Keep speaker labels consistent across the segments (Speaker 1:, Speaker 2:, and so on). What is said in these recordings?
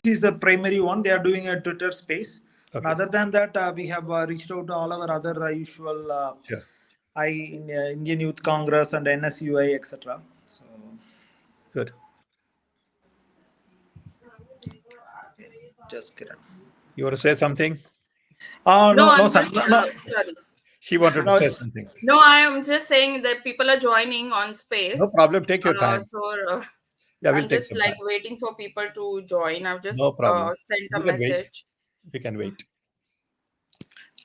Speaker 1: is the primary one. They are doing a Twitter space.
Speaker 2: Okay.
Speaker 1: Other than that, we have reached out to all our other usual
Speaker 2: Sure.
Speaker 1: Indian Youth Congress and NSUI, etc. So
Speaker 2: Good.
Speaker 1: just kidding.
Speaker 2: You want to say something?
Speaker 1: No,
Speaker 3: I'm
Speaker 1: Sam.
Speaker 3: just,
Speaker 1: No.
Speaker 3: sorry.
Speaker 2: She wanted to say something.
Speaker 3: No, I am just saying that people are joining on space.
Speaker 2: No problem. Take your time. Yeah, we'll
Speaker 3: I'm
Speaker 2: take
Speaker 3: just
Speaker 2: some
Speaker 3: like
Speaker 2: time.
Speaker 3: waiting for people to join. I've just
Speaker 2: No problem.
Speaker 3: sent a
Speaker 2: We can wait.
Speaker 3: message.
Speaker 2: We can wait.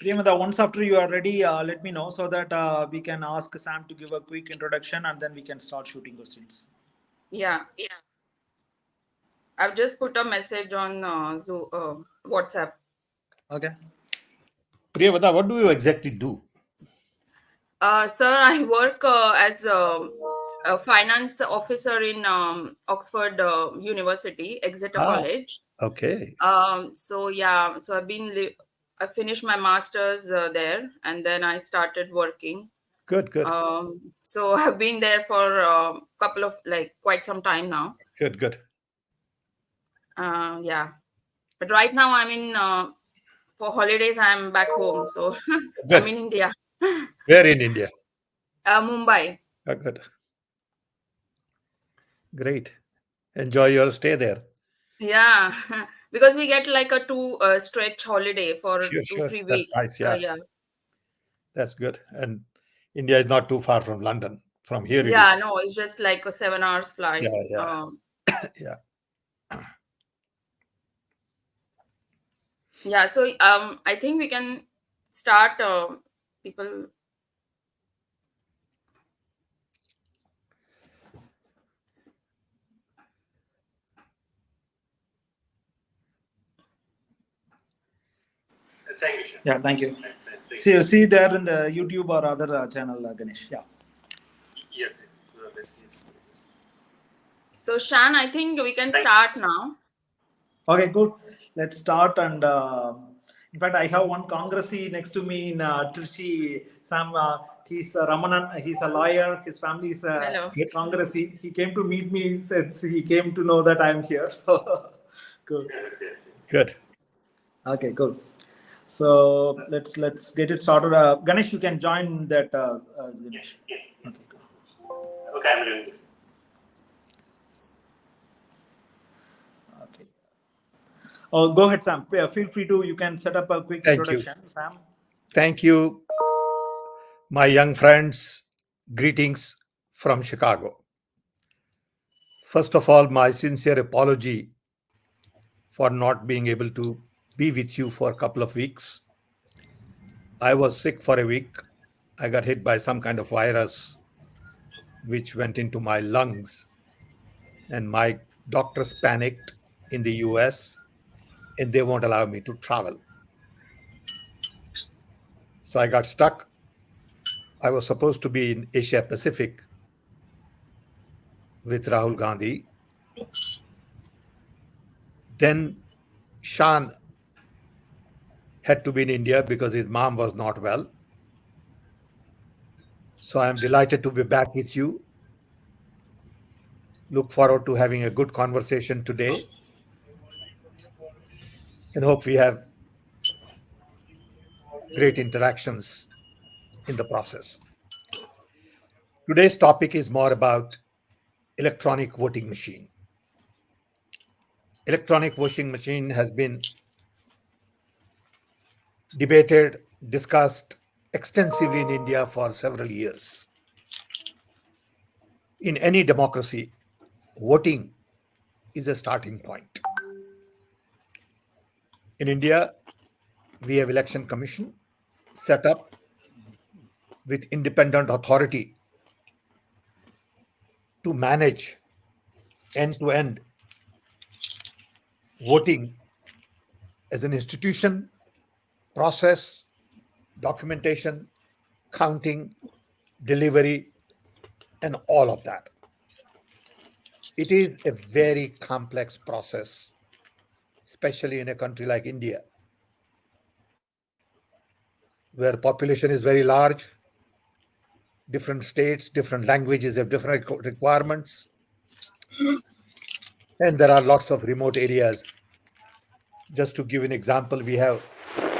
Speaker 1: Priyamada, once after you are ready, let me know so that we can ask Sam to give a quick introduction and then we can start shooting questions.
Speaker 3: Yeah. I've just put a message on WhatsApp.
Speaker 1: Okay.
Speaker 2: Priyavada, what do you exactly do?
Speaker 3: Sir, I work as a finance officer in Oxford University, Exeter College.
Speaker 2: Okay.
Speaker 3: So I've been I finished my master's there, and then I started working.
Speaker 2: Good.
Speaker 3: So I've been there for a couple of quite some time now.
Speaker 2: Good.
Speaker 3: Yeah, but right now I'm in for holidays. I'm back home, so
Speaker 2: Good.
Speaker 3: I'm in India.
Speaker 2: Where in India?
Speaker 3: Mumbai.
Speaker 2: Good. Great. Enjoy your stay there.
Speaker 3: Yeah, because we get like a stretch holiday for
Speaker 2: Sure.
Speaker 3: 2-3
Speaker 2: That's
Speaker 3: weeks.
Speaker 2: nice. Yeah.
Speaker 3: Yeah.
Speaker 2: That's good. And India is not too far from London. From here, it
Speaker 3: Yeah,
Speaker 2: is.
Speaker 3: no, it's just like a 7 hours flight.
Speaker 2: Yeah. Yeah.
Speaker 3: Yeah, so I think we can start people.
Speaker 4: Thank you, Shan.
Speaker 1: Yeah, thank you. See there in the YouTube or other channel, Ganesh. Yeah.
Speaker 4: Yes.
Speaker 3: So Shan, I think we can start now.
Speaker 1: Okay, good. Let's start. And in fact, I have one congressee next to me in Trichy. Sam, he's Ramanan. He's a lawyer. His family is a congressee. He came to meet me since he came to know that I'm here. Good.
Speaker 2: Good.
Speaker 1: Okay, cool. So let's get it started. Ganesh, you can join that. Ganesh.
Speaker 4: Yes. Okay, I'm doing this.
Speaker 1: Okay. Oh, go ahead, Sam. Feel free to. You can set up a quick introduction, Sam.
Speaker 2: Thank you, my young friends. Greetings from Chicago. First of all, my sincere apology for not being able to be with you for a couple of weeks. I was sick for a week. I got hit by some kind of virus which went into my lungs, and my doctors panicked in the US and they won't allow me to travel. So I got stuck. I was supposed to be in Asia Pacific with Rahul Gandhi. Then Shan had to be in India because his mom was not well. So I'm delighted to be back with you. Look forward to having a good conversation today, and hope we have great interactions in the process. Today's topic is more about electronic voting machine. Electronic voting machine has been debated, discussed extensively in India for several years. In any democracy, voting is a starting point. In India, we have election commission set up with independent authority to manage end-to-end voting as an institution, process, documentation, counting, delivery, and all of that. It is a very complex process, especially in a country like India, where population is very large, different states, different languages have different requirements, and there are lots of remote areas Just to give an example, we have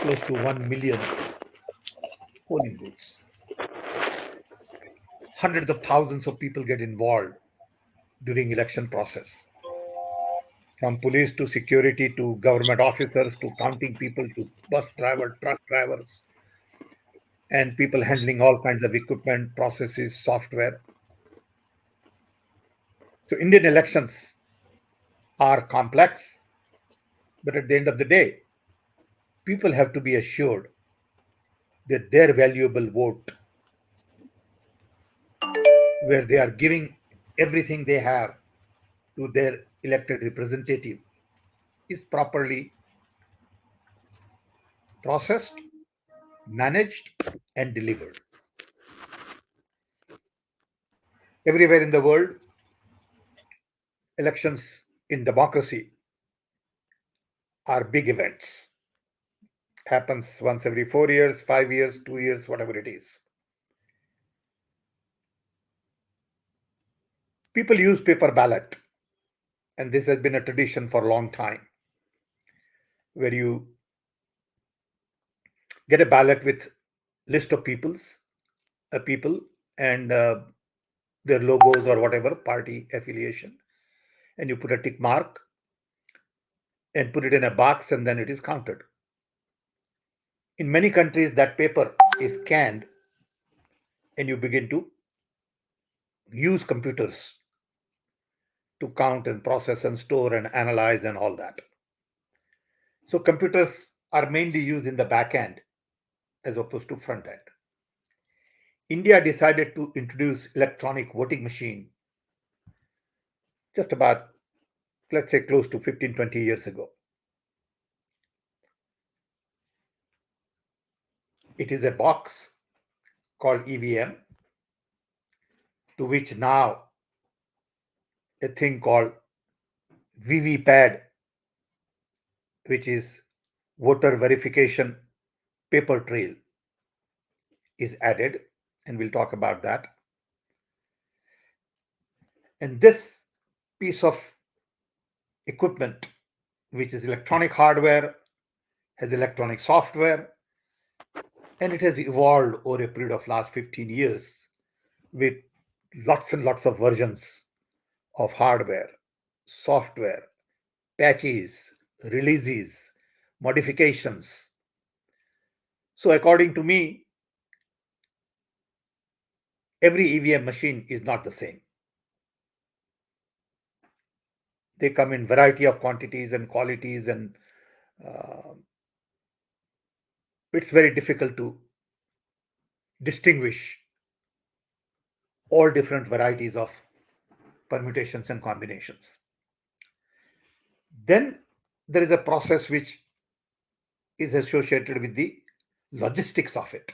Speaker 2: close to 1 million polling booths. Hundreds of thousands of people get involved during election process. From police to security to government officers to counting people to bus driver, truck drivers, and people handling all kinds of equipment, processes, software. So Indian elections are complex, but at the end of the day, people have to be assured that their valuable vote, where they are giving everything they have to their elected representative, is properly processed, managed, and delivered. Everywhere in the world, elections in democracy are big events. Happens once every 4 years, 5 years, 2 years, whatever it is. People use paper ballot, and this has been a tradition for a long time, where you get a ballot with list of people and their logos or whatever party affiliation, and you put a tick mark and put it in a box, and then it is counted. In many countries, that paper is scanned, and you begin to use computers to count and process and store and analyze and all that. So computers are mainly used in the back end as opposed to front end. India decided to introduce electronic voting machine just about, let's say, close to 15, 20 years ago. It is a box called EVM, to which now a thing called VVPad, which is voter verification paper trail, is added, and we'll talk about that. And this piece of equipment, which is electronic hardware, has electronic software, and it has evolved over a period of last 15 years with lots and lots of versions of hardware, software, patches, releases, modifications. So according to me, every EVM machine is not the same. They come in variety of quantities and qualities, and it's very difficult to distinguish all different varieties of permutations and combinations. Then there is a process which is associated with the logistics of it.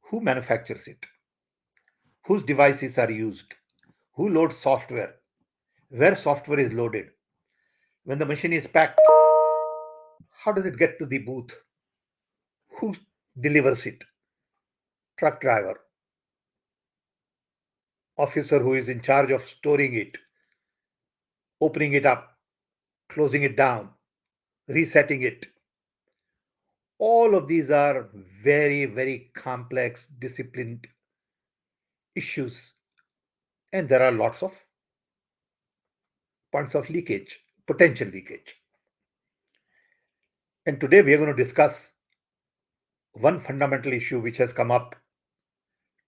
Speaker 2: Who manufactures it? Whose devices are used? Who loads software? Where software is loaded? When the machine is packed, how does it get to the booth? Who delivers it? Truck driver, officer who is in charge of storing it, opening it up, closing it down, resetting it. All of these are very, very complex, disciplined issues, and there are lots of points of leakage, potential leakage. And today we are going to discuss one fundamental issue which has come up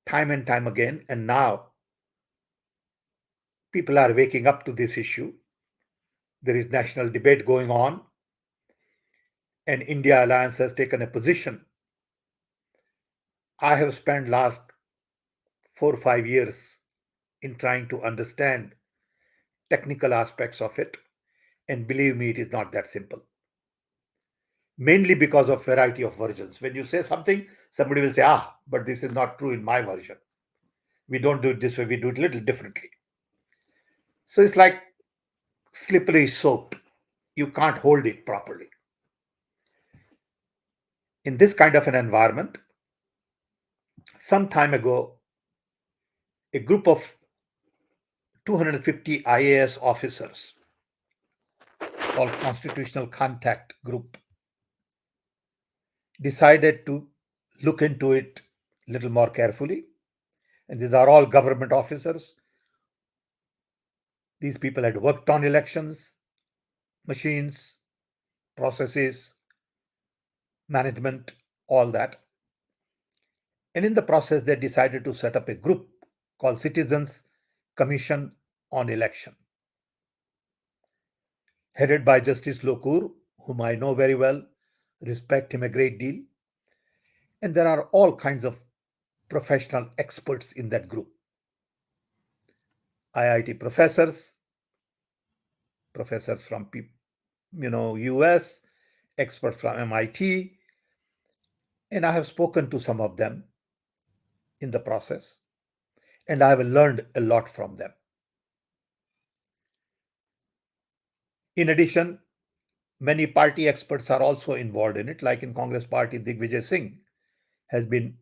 Speaker 2: time and time again, and now people are waking up to this issue. There is national debate going on, and India Alliance has taken a position. I have spent last 4 or 5 years in trying to understand technical aspects of it, and believe me, it is not that simple. Mainly because of variety of versions. When you say something, somebody will say, but this is not true in my version. We don't do it this way, we do it a little differently. So it's like slippery soap. You can't hold it properly. In this kind of an environment, some time ago, a group of 250 IAS officers called Constitutional Contact Group decided to look into it a little more carefully. And these are all government officers. These people had worked on elections, machines, processes, management, all that. And in the process, they decided to set up a group called Citizens Commission on Election, headed by Justice Lokur, whom I know very well, respect him a great deal. And there are all kinds of professional experts in that group. IIT professors from US, experts from MIT, and I have spoken to some of them in the process, and I have learned a lot from them. In addition, many party experts are also involved in it, like in Congress Party, Digvijay Singh has been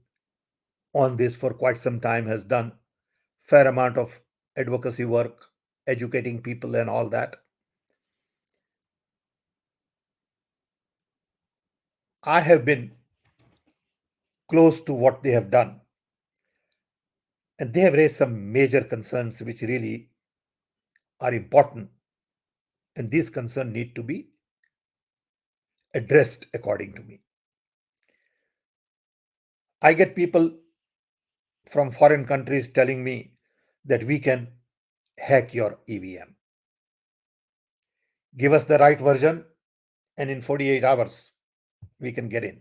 Speaker 2: on this for quite some time, has done fair amount of advocacy work, educating people and all that. I have been close to what they have done, and they have raised some major concerns which really are important, and these concerns need to be addressed according to me. I get people from foreign countries telling me that we can hack your EVM. Give us the right version, and in 48 hours, we can get in.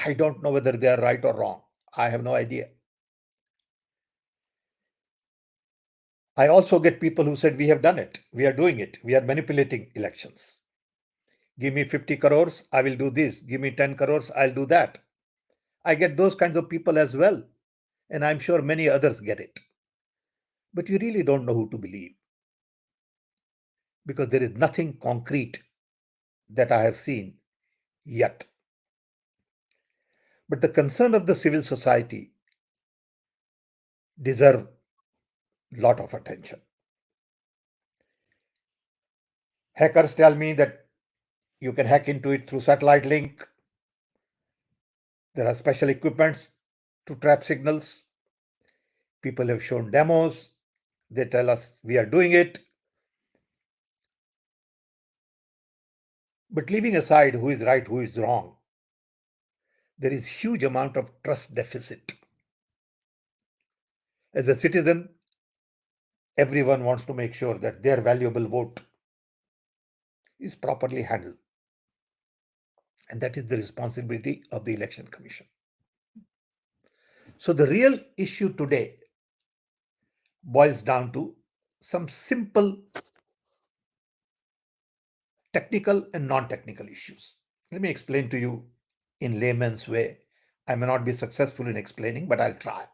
Speaker 2: I don't know whether they are right or wrong. I have no idea. I also get people who said, we have done it. We are doing it. We are manipulating elections. Give me 50 crores, I will do this. Give me 10 crores, I'll do that. I get those kinds of people as well. And I'm sure many others get it. But you really don't know who to believe, because there is nothing concrete that I have seen yet. But the concern of the civil society deserve a lot of attention. Hackers tell me that you can hack into it through satellite link. There are special equipments to trap signals. People have shown demos. They tell us we are doing it. But leaving aside who is right, who is wrong, there is huge amount of trust deficit. As a citizen, everyone wants to make sure that their valuable vote is properly handled. And that is the responsibility of the Election Commission. So the real issue today boils down to some simple technical and non-technical issues. Let me explain to you in layman's way. I may not be successful in explaining, but I'll try.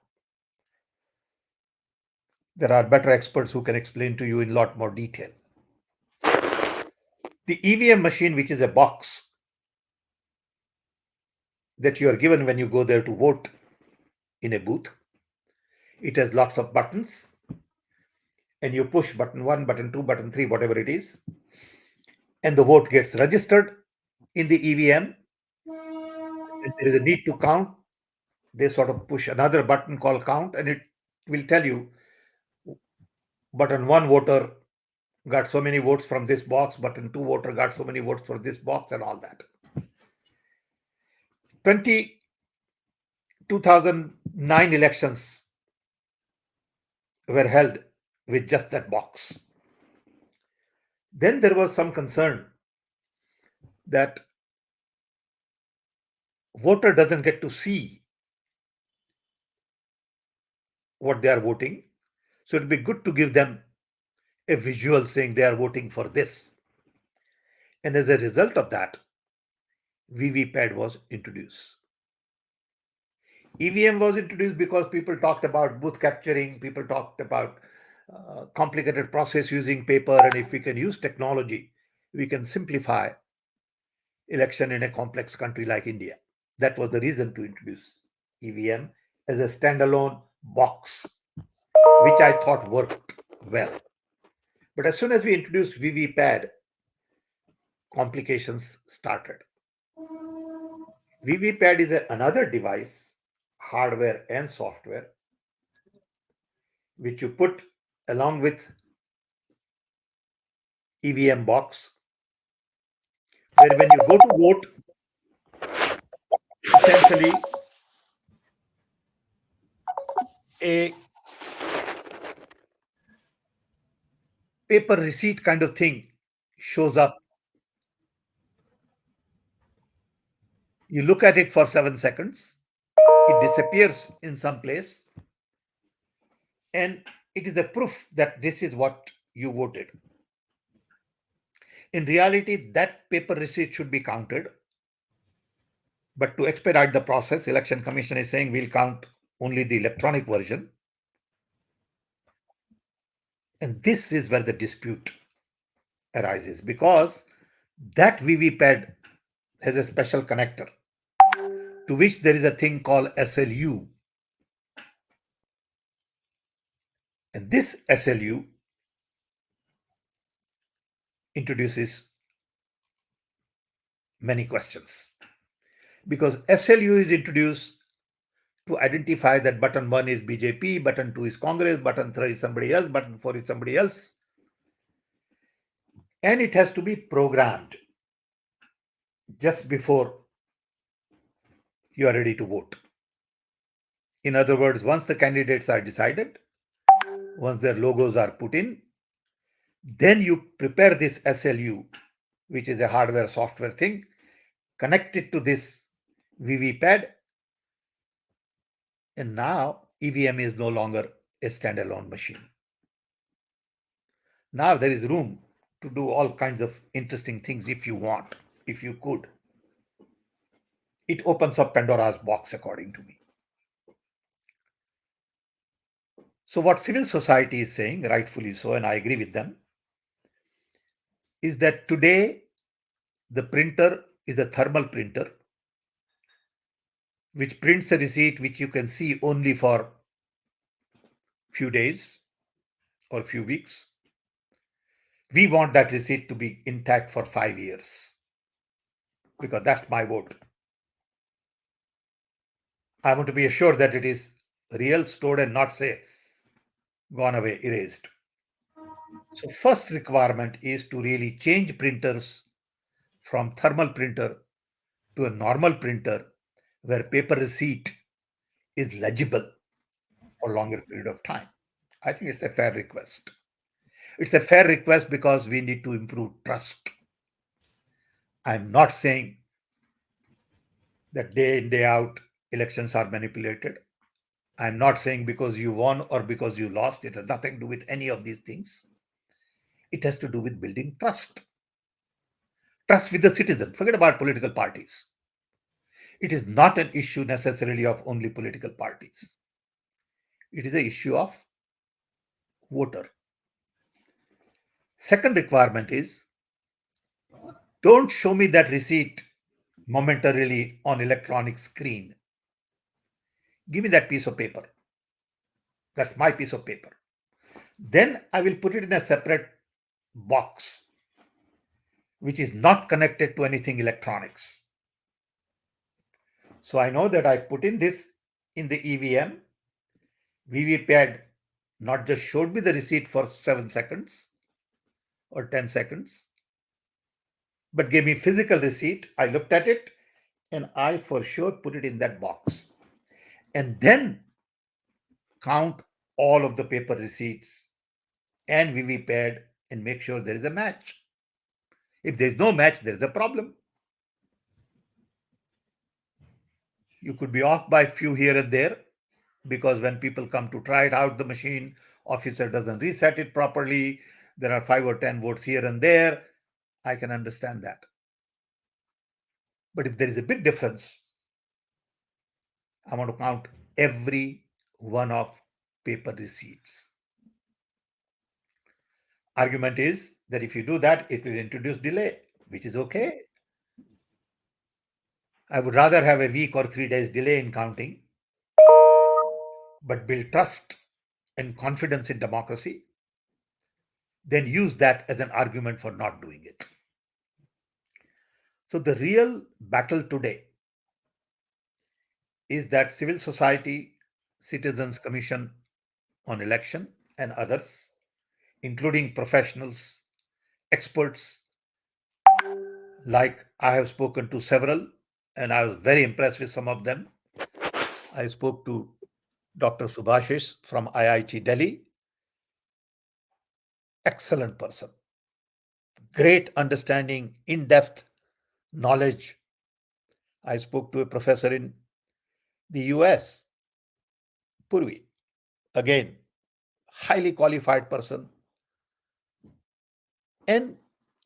Speaker 2: There are better experts who can explain to you in a lot more detail. The EVM machine, which is a box that you are given when you go there to vote in a booth, it has lots of buttons, and you push button 1, button 2, button 3, whatever it is, and the vote gets registered in the EVM. And there is a need to count. They sort of push another button called count, and it will tell you button 1 voter got so many votes from this box, button 2 voter got so many votes for this box, and all that. 2009 elections were held with just that box. Then there was some concern that voter doesn't get to see what they are voting. So it'd be good to give them a visual saying they are voting for this. And as a result of that, VVPAD was introduced. EVM was introduced because people talked about booth capturing, people talked about complicated process using paper, and if we can use technology, we can simplify election in a complex country like India. That was the reason to introduce EVM as a standalone box, which I thought worked well. But as soon as we introduced VVPAD, complications started. VVPad is another device, hardware and software, which you put along with EVM box, where when you go to vote, essentially a paper receipt kind of thing shows up. You look at it for 7 seconds, it disappears in some place, and it is a proof that this is what you voted. In reality, that paper receipt should be counted. But to expedite the process, Election Commission is saying we'll count only the electronic version. And this is where the dispute arises, because that VVPad has a special connector to which there is a thing called SLU. And this SLU introduces many questions, because SLU is introduced to identify that button 1 is BJP, button 2 is Congress, button 3 is somebody else, button 4 is somebody else. And it has to be programmed just before you are ready to vote. In other words, once the candidates are decided, once their logos are put in, then you prepare this SLU, which is a hardware software thing, connect it to this VVPad, and now EVM is no longer a standalone machine. Now there is room to do all kinds of interesting things if you want, if you could. It opens up Pandora's box, according to me. So what civil society is saying, rightfully so, and I agree with them, is that today the printer is a thermal printer which prints a receipt which you can see only for few days or few weeks. We want that receipt to be intact for 5 years, because that's my vote. I want to be assured that it is real, stored, and not, say, gone away, erased. So first requirement is to really change printers from thermal printer to a normal printer where paper receipt is legible for a longer period of time. I think it's a fair request. It's a fair request because we need to improve trust. I'm not saying that day in, day out, elections are manipulated. I'm not saying because you won or because you lost. It has nothing to do with any of these things. It has to do with building trust. Trust with the citizen. Forget about political parties. It is not an issue necessarily of only political parties. It is an issue of voter. Second requirement is, don't show me that receipt momentarily on electronic screen. Give me that piece of paper. That's my piece of paper. Then I will put it in a separate box, which is not connected to anything electronics. So I know that I put in this in the EVM. VVPad not just showed me the receipt for 7 seconds or 10 seconds, but gave me physical receipt. I looked at it and I for sure put it in that box. And then count all of the paper receipts and VVPad and make sure there is a match. If there's no match, there's a problem. You could be off by a few here and there, because when people come to try it out, the machine officer doesn't reset it properly. There are 5 or 10 votes here and there. I can understand that. But if there is a big difference, I want to count every one of paper receipts. Argument is that if you do that, it will introduce delay, which is okay. I would rather have a week or 3 days delay in counting, but build trust and confidence in democracy, then use that as an argument for not doing it. So the real battle today is that civil society, Citizens Commission on Election, and others, including professionals, experts, like I have spoken to several, and I was very impressed with some of them. I spoke to Dr. Subhashish from IIT Delhi, excellent person, great understanding, in-depth knowledge. I spoke to a professor in the US, Purvi, again, highly qualified person. And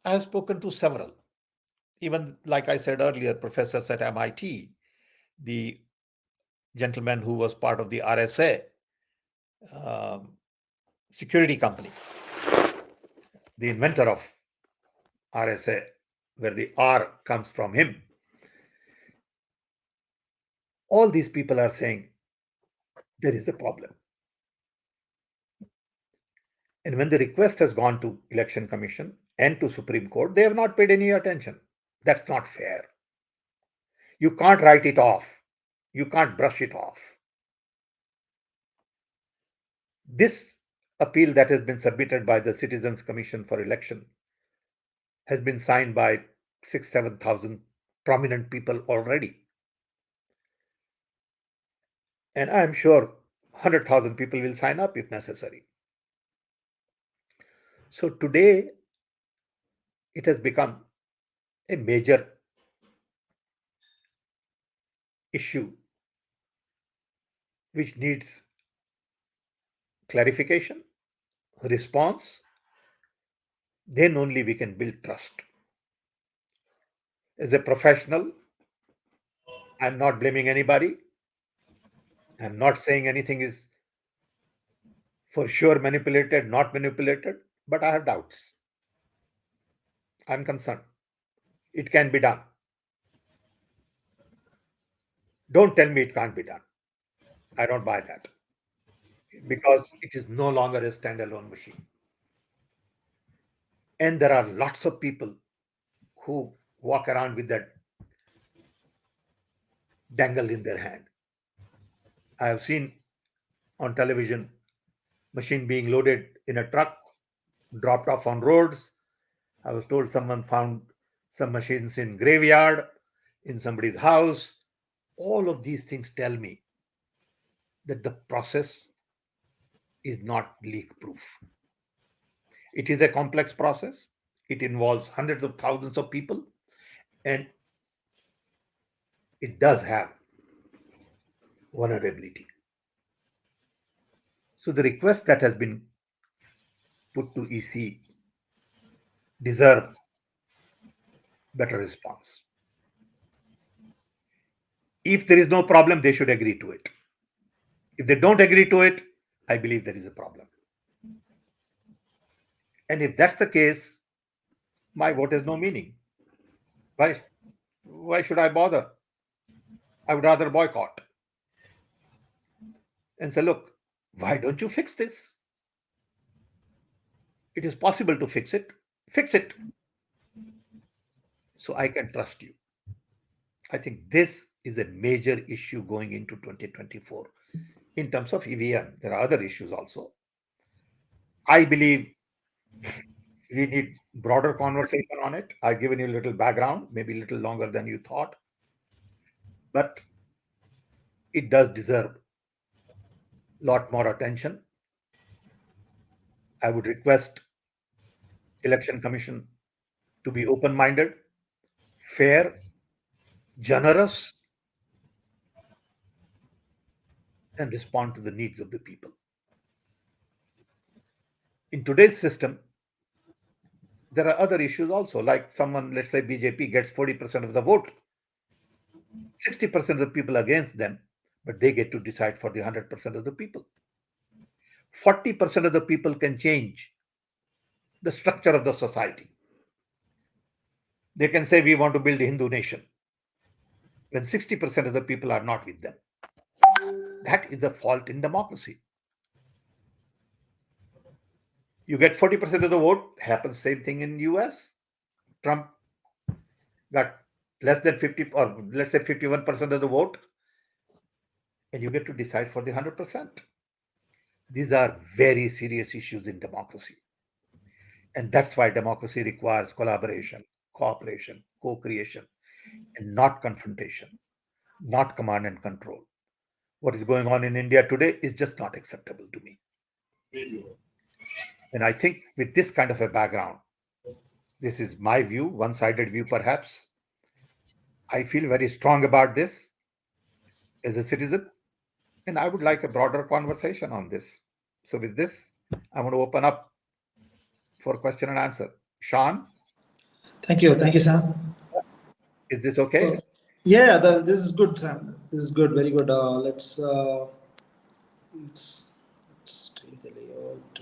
Speaker 2: I have spoken to several, even like I said earlier, professors at MIT, the gentleman who was part of the RSA security company, the inventor of RSA, where the R comes from him. All these people are saying there is a problem. And when the request has gone to Election Commission and to Supreme Court, they have not paid any attention. That's not fair. You can't write it off. You can't brush it off. This appeal that has been submitted by the Citizens Commission for Election has been signed by 6,000-7,000 prominent people already. And I am sure 100,000 people will sign up if necessary. So today, it has become a major issue which needs clarification, response. Then only we can build trust. As a professional, I'm not blaming anybody. I'm not saying anything is for sure manipulated, not manipulated, but I have doubts. I'm concerned. It can be done. Don't tell me it can't be done. I don't buy that, because it is no longer a standalone machine. And there are lots of people who walk around with that dangle in their hand. I have seen on television machine being loaded in a truck, dropped off on roads. I was told someone found some machines in graveyard, in somebody's house. All of these things tell me that the process is not leak proof. It is a complex process. It involves hundreds of thousands of people, and it does have vulnerability. So the request that has been put to EC deserve better response. If there is no problem, they should agree to it. If they don't agree to it, I believe there is a problem. And if that's the case, my vote has no meaning. Why should I bother? I would rather boycott and say, look, why don't you fix this? It is possible to fix it. Fix it. So I can trust you. I think this is a major issue going into 2024 in terms of EVM. There are other issues also. I believe we need broader conversation on it. I've given you a little background, maybe a little longer than you thought, but it does deserve a lot more attention. I would request Election Commission to be open-minded, fair, generous, and respond to the needs of the people. In today's system, there are other issues also, like someone, let's say BJP gets 40% of the vote, 60% of the people against them, but they get to decide for the 100% of the people. 40% of the people can change the structure of the society. They can say, we want to build a Hindu nation, when 60% of the people are not with them. That is a fault in democracy. You get 40% of the vote, happens same thing in US. Trump got less than 50, or let's say 51% of the vote, and you get to decide for the 100%. These are very serious issues in democracy. And that's why democracy requires collaboration, cooperation, co-creation, and not confrontation, not command and control. What is going on in India today is just not acceptable to me. And I think with this kind of a background, this is my view, one-sided view perhaps. I feel very strong about this as a citizen, and I would like a broader conversation on this. So with this, I want to open up for question and answer. Sean?
Speaker 1: Thank you, Sam.
Speaker 2: Is this okay?
Speaker 1: Yeah, this is good, Sam. This is good, very good. Let's take the layout.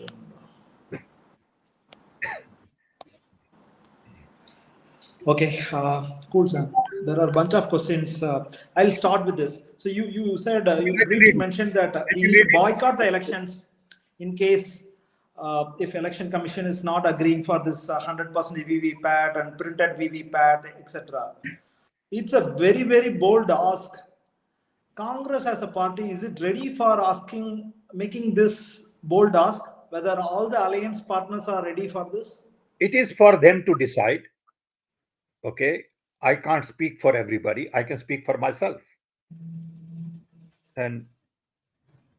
Speaker 1: Okay, cool, Sam. There are a bunch of questions. I'll start with this. So you said you briefly mentioned that we need to boycott the elections in case if election commission is not agreeing for this 100% VVPAT and printed VVPAT, etc. It's a very, very bold ask. Congress as a party, is it ready for making this bold ask? Whether all the alliance partners are ready for this?
Speaker 2: It is for them to decide. Okay, I can't speak for everybody. I can speak for myself. And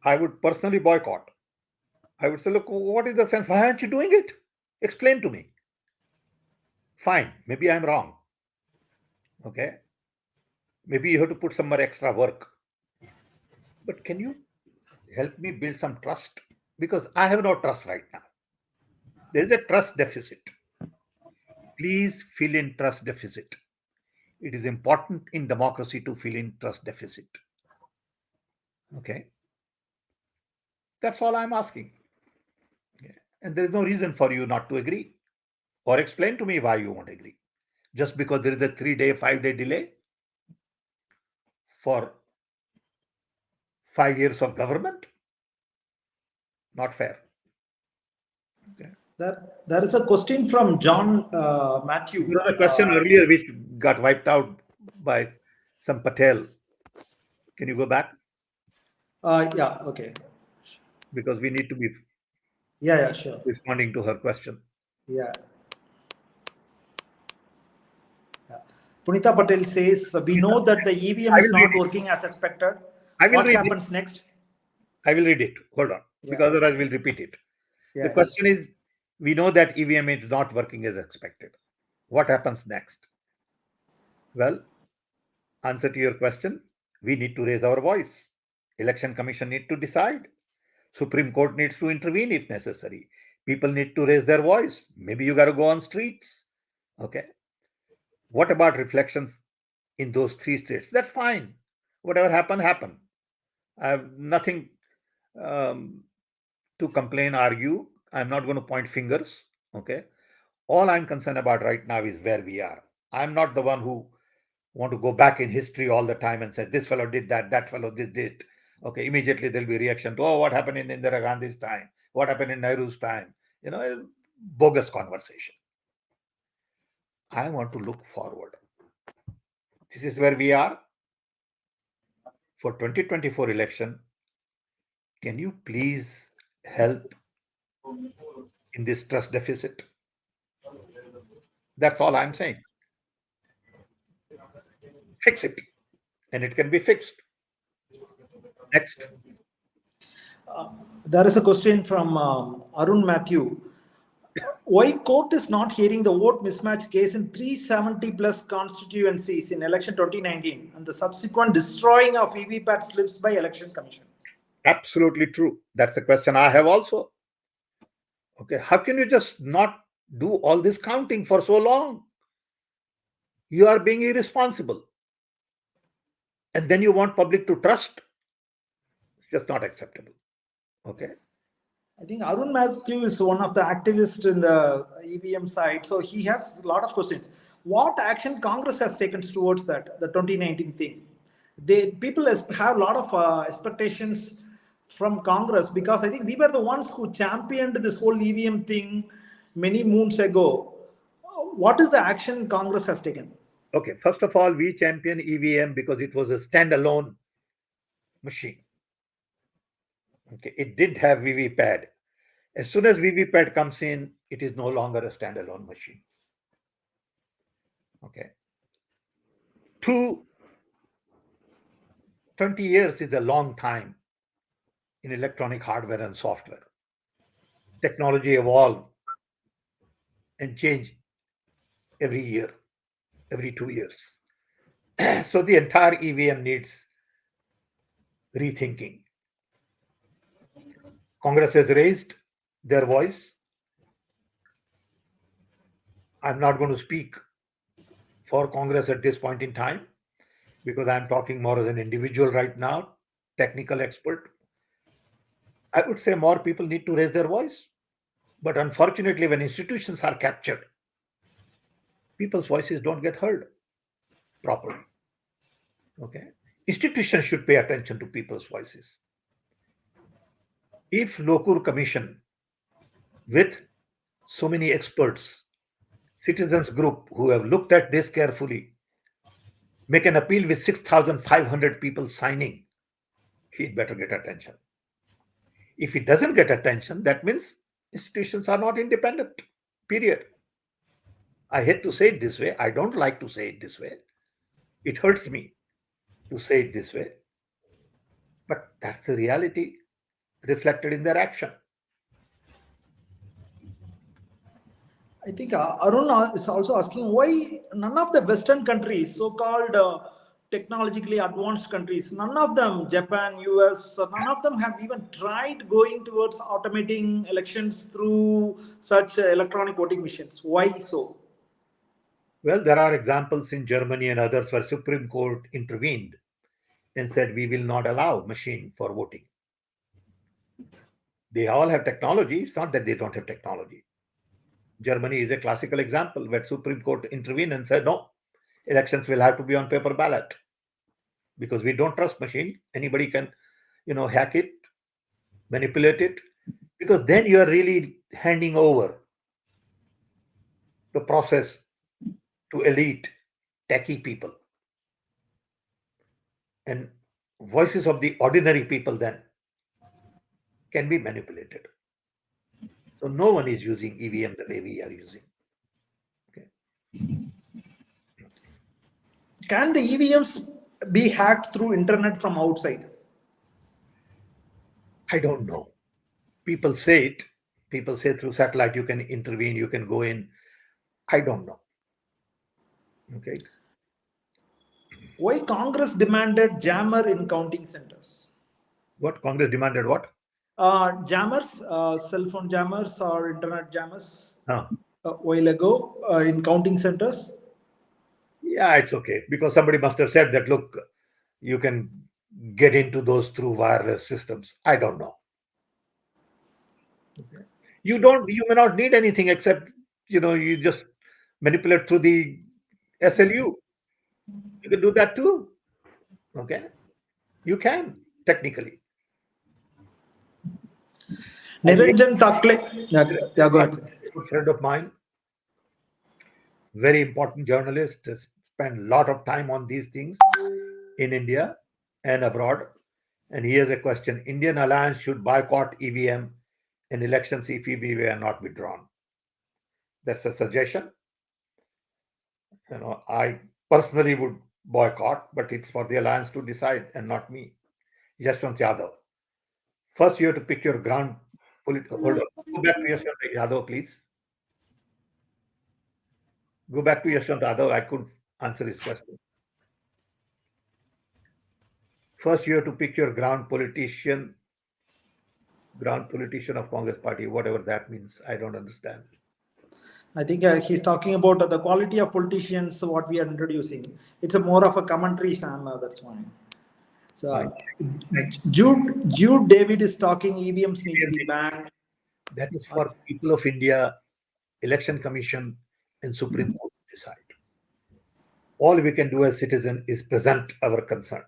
Speaker 2: I would personally boycott. I would say, look, what is the sense? Why aren't you doing it? Explain to me. Fine, maybe I'm wrong. Okay, maybe you have to put some more extra work. But can you help me build some trust? Because I have no trust right now. There is a trust deficit. Please fill in trust deficit. It is important in democracy to fill in trust deficit. Okay. That's all I'm asking. Okay. And there's no reason for you not to agree or explain to me why you won't agree. Just because there is a 3-day, 5-day delay for 5 years of government? Not fair. Okay.
Speaker 1: There is a question from John Matthew.
Speaker 2: There was a question earlier which got wiped out by some Patel. Can you go back?
Speaker 1: Yeah, okay.
Speaker 2: Because we need to be
Speaker 1: sure.
Speaker 2: responding to her question.
Speaker 1: Yeah. Punita Patel says, we know that the EVM is not working as expected. What happens next?
Speaker 2: I will read it. Hold on. Because otherwise we'll repeat it.
Speaker 1: Yeah,
Speaker 2: the question is, we know that EVM is not working as expected. What happens next? Well, answer to your question, we need to raise our voice. Election Commission need to decide. Supreme Court needs to intervene if necessary. People need to raise their voice. Maybe you got to go on streets. Okay. What about reflections in those 3 states? That's fine. Whatever happened, happened. I have nothing to complain, argue. I'm not going to point fingers. Okay. All I'm concerned about right now is where we are. I'm not the one who want to go back in history all the time and say, this fellow did that, that fellow did it. Okay, immediately there'll be reaction to, oh, what happened in Indira Gandhi's time? What happened in Nehru's time? Bogus conversation. I want to look forward. This is where we are. For 2024 election, can you please help in this trust deficit? That's all I'm saying. Fix it. And it can be fixed. Next.
Speaker 1: There is a question from Arun Matthew. Why court is not hearing the vote mismatch case in 370 plus constituencies in election 2019 and the subsequent destroying of EVPAT slips by election commission?
Speaker 2: Absolutely true. That's the question I have also. Okay, how can you just not do all this counting for so long? You are being irresponsible. And then you want public to trust? It's just not acceptable. Okay.
Speaker 1: I think Arun Matthew is one of the activists in the EVM side. So he has a lot of questions. What action Congress has taken towards that, the 2019 thing? People have a lot of expectations from Congress because I think we were the ones who championed this whole EVM thing many moons ago. What is the action Congress has taken?
Speaker 2: Okay, first of all, we champion EVM because it was a standalone machine. Okay, it did have VVPAD. As soon as VVPAD comes in, it is no longer a standalone machine. Okay. 20 years is a long time in electronic hardware and software. Technology evolve and change every year, every 2 years. So the entire EVM needs rethinking. Congress has raised their voice. I'm not going to speak for Congress at this point in time because I'm talking more as an individual right now, technical expert. I would say more people need to raise their voice. But unfortunately, when institutions are captured, people's voices don't get heard properly. Okay. Institutions should pay attention to people's voices. If Lokur Commission, with so many experts, citizens group who have looked at this carefully, make an appeal with 6,500 people signing, he'd better get attention. If he doesn't get attention, that means institutions are not independent, period. I hate to say it this way. I don't like to say it this way. It hurts me to say it this way. But that's the reality reflected in their action.
Speaker 1: I think Arun is also asking why none of the Western countries, so-called technologically advanced countries, none of them, Japan, US, none of them have even tried going towards automating elections through such electronic voting machines. Why so?
Speaker 2: Well, there are examples in Germany and others where Supreme Court intervened and said we will not allow machine for voting. They all have technology. It's not that they don't have technology. Germany is a classical example where Supreme Court intervened and said, no, elections will have to be on paper ballot because we don't trust machine. Anybody can, hack it, manipulate it, because then you are really handing over the process to elite, techie people. And voices of the ordinary people then can be manipulated. So no one is using EVM the way we are using. Okay.
Speaker 1: Can the EVMs be hacked through internet from outside?
Speaker 2: I don't know. People say it. People say through satellite you can intervene, you can go in. I don't know. Okay.
Speaker 1: Why Congress demanded jammer in counting centers?
Speaker 2: What Congress demanded? What?
Speaker 1: Jammers, cell phone jammers or internet jammers
Speaker 2: Huh.
Speaker 1: a while ago in counting centers.
Speaker 2: Yeah, it's okay because somebody must have said that. Look, you can get into those through wireless systems. I don't know. Okay. You may not need anything except you just manipulate through the SLU. You can do that too. Okay. You can technically.
Speaker 1: Niranjan Thakle. Yeah, go ahead.
Speaker 2: A good friend of mine, very important journalist, has spent a lot of time on these things in India and abroad. And he has a question. Indian alliance should boycott EVM in elections if EVM are not withdrawn. That's a suggestion. I personally would boycott, but it's for the alliance to decide and not me. Yashwant Yadav. First, you have to pick your ground. Hold on. Go back to Yashwant Yadav, please. Go back to Yashwant Yadav. I could answer his question. First, you have to pick your ground politician of Congress party, whatever that means. I don't understand.
Speaker 1: I think he's talking about the quality of politicians, what we are introducing. It's a more of a commentary, Sam. That's fine. So, Jude David is talking EVMs need to be banned.
Speaker 2: That is for people of India, Election Commission, and Supreme Court to decide. All we can do as citizens is present our concern.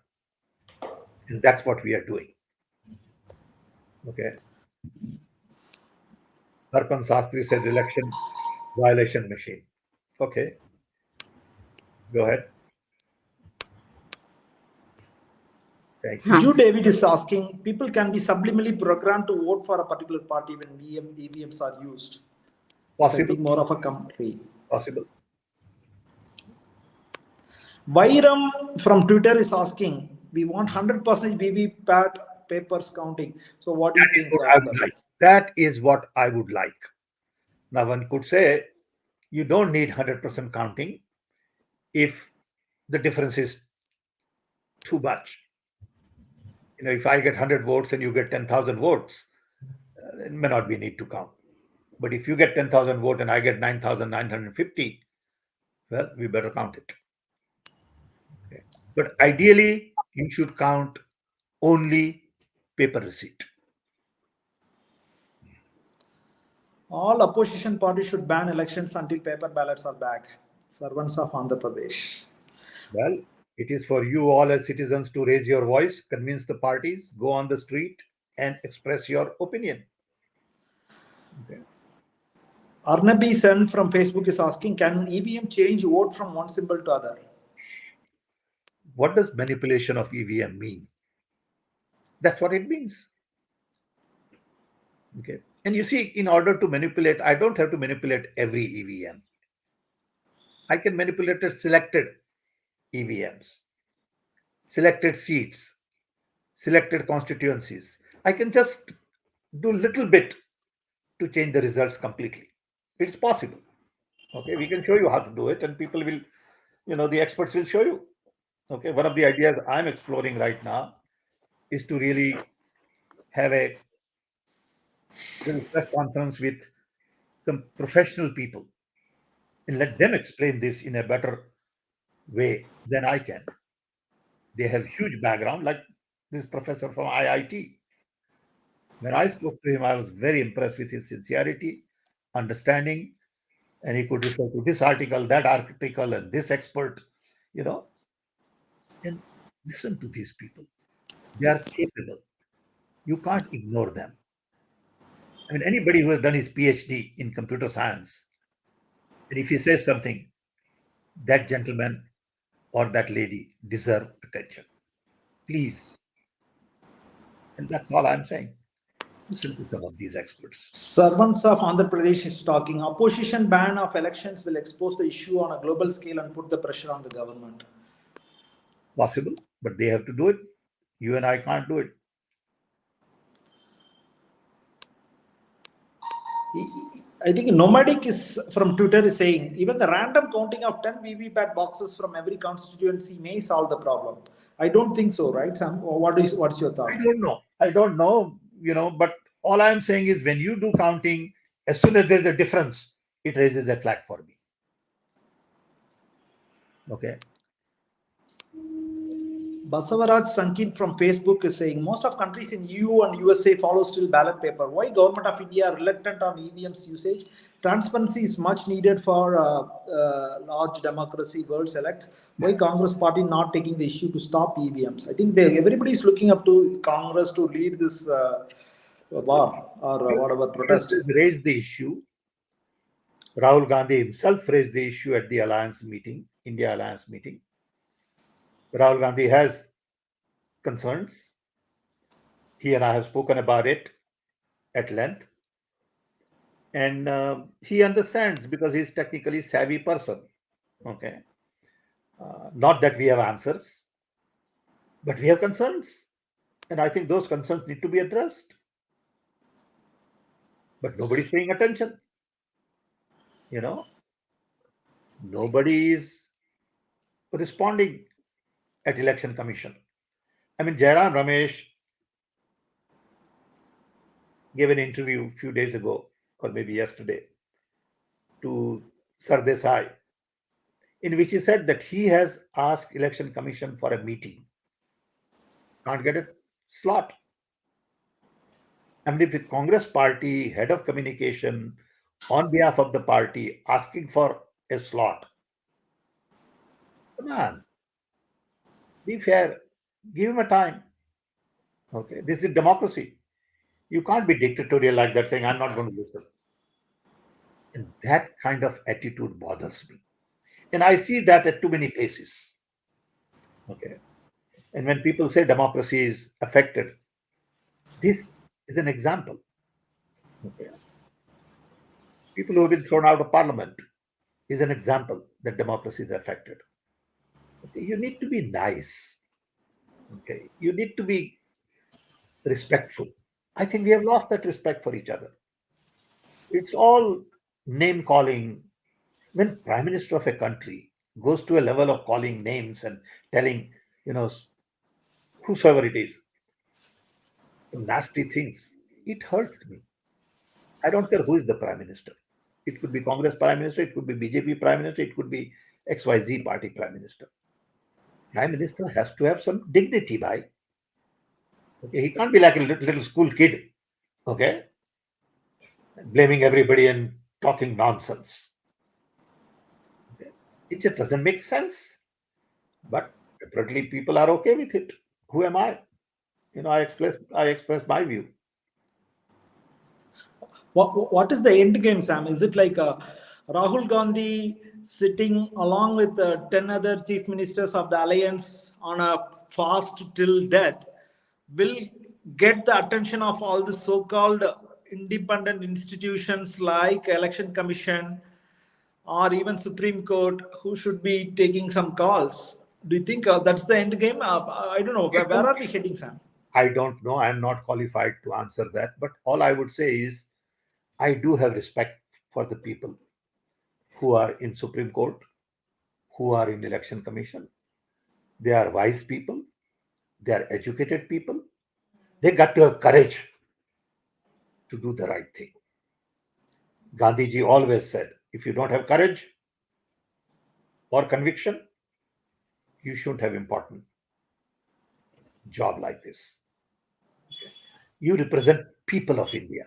Speaker 2: And that's what we are doing. Okay. Darpan Sastri says election violation machine. Okay. Go ahead. Thank you.
Speaker 1: Jude David is asking, people can be subliminally programmed to vote for a particular party when EVMs are used.
Speaker 2: Possible.
Speaker 1: I think more of a company.
Speaker 2: Possible.
Speaker 1: Vairam from Twitter is asking, we want 100% VVPAT papers counting. So what do you think?
Speaker 2: That is what I would like. Now, one could say you don't need 100% counting if the difference is too much. If I get 100 votes and you get 10,000 votes, it may not be need to count. But if you get 10,000 votes and I get 9,950, well, we better count it. Okay. But ideally, you should count only paper receipt.
Speaker 1: All opposition parties should ban elections until paper ballots are back. Servants of Andhra Pradesh.
Speaker 2: Well, it is for you all as citizens to raise your voice, convince the parties, go on the street and express your opinion. Okay.
Speaker 1: Arnabi Sen from Facebook is asking, can EVM change vote from one symbol to other?
Speaker 2: What does manipulation of EVM mean? That's what it means. Okay. And you see, in order to manipulate, I don't have to manipulate every EVM. I can manipulate selected EVMs, selected seats, selected constituencies. I can just do a little bit to change the results completely. It's possible. Okay, we can show you how to do it, and people will, the experts will show you. Okay, one of the ideas I'm exploring right now is to really have a press conference with some professional people and let them explain this in a better way than I can. They have huge background, like this professor from IIT. When I spoke to him, I was very impressed with his sincerity, understanding, and he could refer to this article, that article, and this expert, and listen to these people. They are capable. You can't ignore them. I mean, anybody who has done his PhD in computer science, and if he says something, that gentleman or that lady deserve attention. Please. And that's all I'm saying. Listen to some of these experts.
Speaker 1: Servants of Andhra Pradesh is talking, opposition ban of elections will expose the issue on a global scale and put the pressure on the government.
Speaker 2: Possible, but they have to do it. You and I can't do it.
Speaker 1: I think Nomadic is from Twitter is saying, even the random counting of 10 VVPAT boxes from every constituency may solve the problem. I don't think so, right, Sam? Or what's your thought?
Speaker 2: I don't know, but all I'm saying is when you do counting, as soon as there's a difference, it raises a flag for me. Okay.
Speaker 1: Basavaraj Sankin from Facebook is saying, most of countries in EU and USA follow still ballot paper. Why government of India are reluctant on EVM's usage? Transparency is much needed for large democracy world selects. Why Congress party not taking the issue to stop EVMs? I think everybody is looking up to Congress to lead this war or whatever protest.
Speaker 2: Raised the issue. Rahul Gandhi himself raised the issue at the Alliance meeting, India Alliance meeting. Rahul Gandhi has concerns. He and I have spoken about it at length. And he understands because he's a technically savvy person. Okay. Not that we have answers, but we have concerns. And I think those concerns need to be addressed. But nobody's paying attention. Nobody is responding at Election Commission. I mean, Jairam Ramesh gave an interview a few days ago, or maybe yesterday, to Sardesai, in which he said that he has asked Election Commission for a meeting. Can't get a slot. I mean, if the Congress party head of communication on behalf of the party asking for a slot, come on, be fair, give him a time. Okay, this is democracy. You can't be dictatorial like that, saying, I'm not going to listen. And that kind of attitude bothers me. And I see that at too many places. Okay. And when people say democracy is affected, this is an example. Okay. People who have been thrown out of parliament is an example that democracy is affected. Okay. You need to be nice. Okay. You need to be respectful. I think we have lost that respect for each other. It's all name calling. When prime minister of a country goes to a level of calling names and telling, whosoever it is, some nasty things, it hurts me. I don't care who is the prime minister. It could be Congress prime minister, it could be BJP prime minister, it could be XYZ party prime minister. Prime minister has to have some dignity, bhai. Okay, he can't be like a little school kid, okay, blaming everybody and talking nonsense. Okay? It just doesn't make sense. But apparently people are okay with it. Who am I? I express my view.
Speaker 1: What is the end game, Sam? Is it like Rahul Gandhi sitting along with 10 other chief ministers of the alliance on a fast till death will get the attention of all the so-called independent institutions like Election Commission or even Supreme Court, who should be taking some calls? Do you think that's the end game? I don't know. Where are we heading, Sam?
Speaker 2: I don't know. I'm not qualified to answer that. But all I would say is I do have respect for the people who are in Supreme Court, who are in Election Commission. They are wise people. They are educated people. They got to have courage to do the right thing. Gandhiji always said, if you don't have courage or conviction, you shouldn't have important job like this. You represent people of India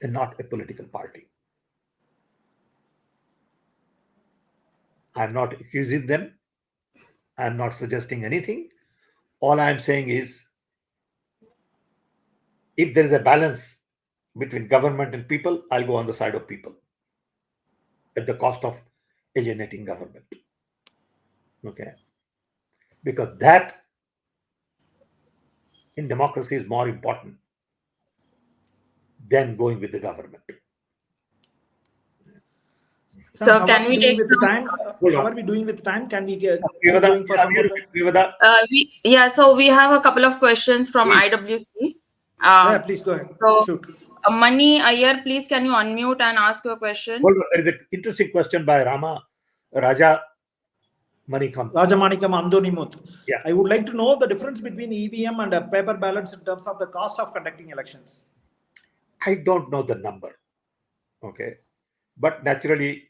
Speaker 2: and not a political party. I'm not accusing them. I'm not suggesting anything. All I'm saying is, if there is a balance between government and people, I'll go on the side of people at the cost of alienating government. Okay? Because that in democracy is more important than going with the government.
Speaker 3: So can we take
Speaker 1: with the time? How are we doing with time? Can we get going for some more time?
Speaker 3: So we have a couple of questions from IWC.
Speaker 1: Yeah, please go ahead.
Speaker 3: So,
Speaker 1: Shoot.
Speaker 3: Mani Iyer, please can you unmute and ask your question?
Speaker 2: Hold on, there is an interesting question by Raja Manikam.
Speaker 1: Rajamanikam Andonimuth.
Speaker 2: Yeah.
Speaker 1: I would like to know the difference between EVM and paper ballots in terms of the cost of conducting elections.
Speaker 2: I don't know the number. Okay. But naturally,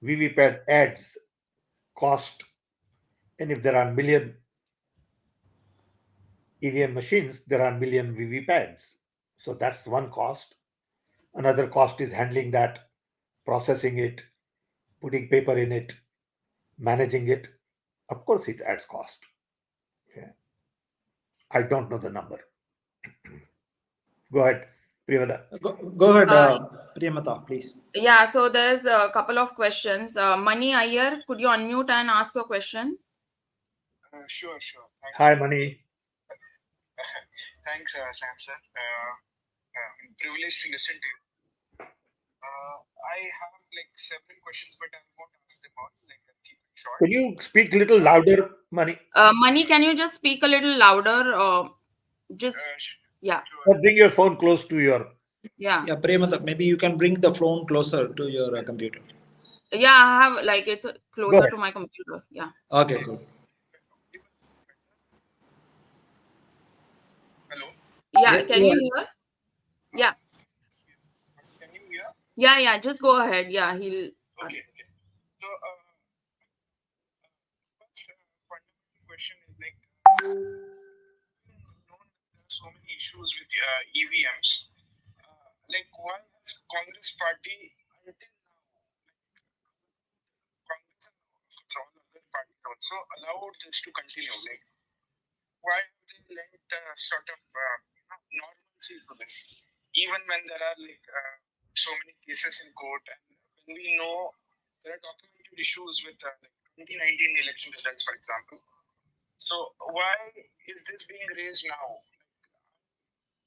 Speaker 2: VVPAT adds cost. And if there are million EVM machines, there are million VVPATs. So that's one cost. Another cost is handling that, processing it, putting paper in it, managing it. Of course, it adds cost. Okay. I don't know the number. Go ahead, Priyamata.
Speaker 1: Go ahead, Priyamata, please.
Speaker 3: Yeah, so there's a couple of questions. Mani Iyer, could you unmute and ask your question?
Speaker 5: Sure. Thanks.
Speaker 2: Hi, Mani.
Speaker 5: Thanks, Sam sir. I'm privileged to listen to you. I have several questions, but I won't ask them all. I'll keep it short.
Speaker 2: Can you speak a little louder, Mani?
Speaker 3: Mani, can you just speak a little louder? Yeah.
Speaker 2: Or bring your phone close to your.
Speaker 3: Yeah.
Speaker 1: Yeah, Priyamata, maybe you can bring the phone closer to your computer.
Speaker 3: Yeah, I have it's closer to my computer. Yeah.
Speaker 1: Okay, good.
Speaker 5: Hello?
Speaker 3: Yeah,
Speaker 1: Yes,
Speaker 3: can you hear? Yeah.
Speaker 5: Can you hear?
Speaker 3: Yeah, just go ahead. Yeah, he'll.
Speaker 5: Okay. So, first fundamental question is there are so many issues with EVMs. Why has Congress party until now, Congress and all other parties also allowed this to continue? Why have they lent sort of normalcy to this, even when there are so many cases in court, and when we know there are documented issues with like 2019 election results, for example. So why is this being raised now?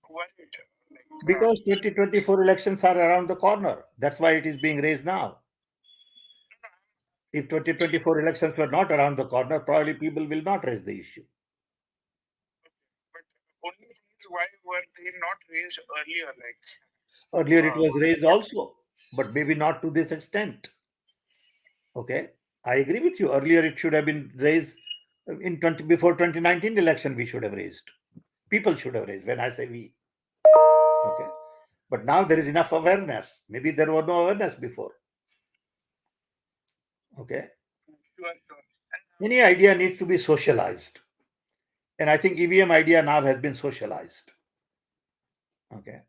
Speaker 5: Why
Speaker 2: Because 2024 elections are around the corner. That's why it is being raised now. If 2024 elections were not around the corner, probably people will not raise the issue.
Speaker 5: but only thing is, why were they not raised earlier? Like
Speaker 2: Earlier it was raised also, but maybe not to this extent. Okay, I agree with you. Earlier it should have been raised before 2019 election. We should have raised. People should have raised. When I say we, okay, but now there is enough awareness. Maybe there was no awareness before. Okay,
Speaker 5: sure.
Speaker 2: any idea needs to be socialized, and I think EVM idea now has been socialized. Okay.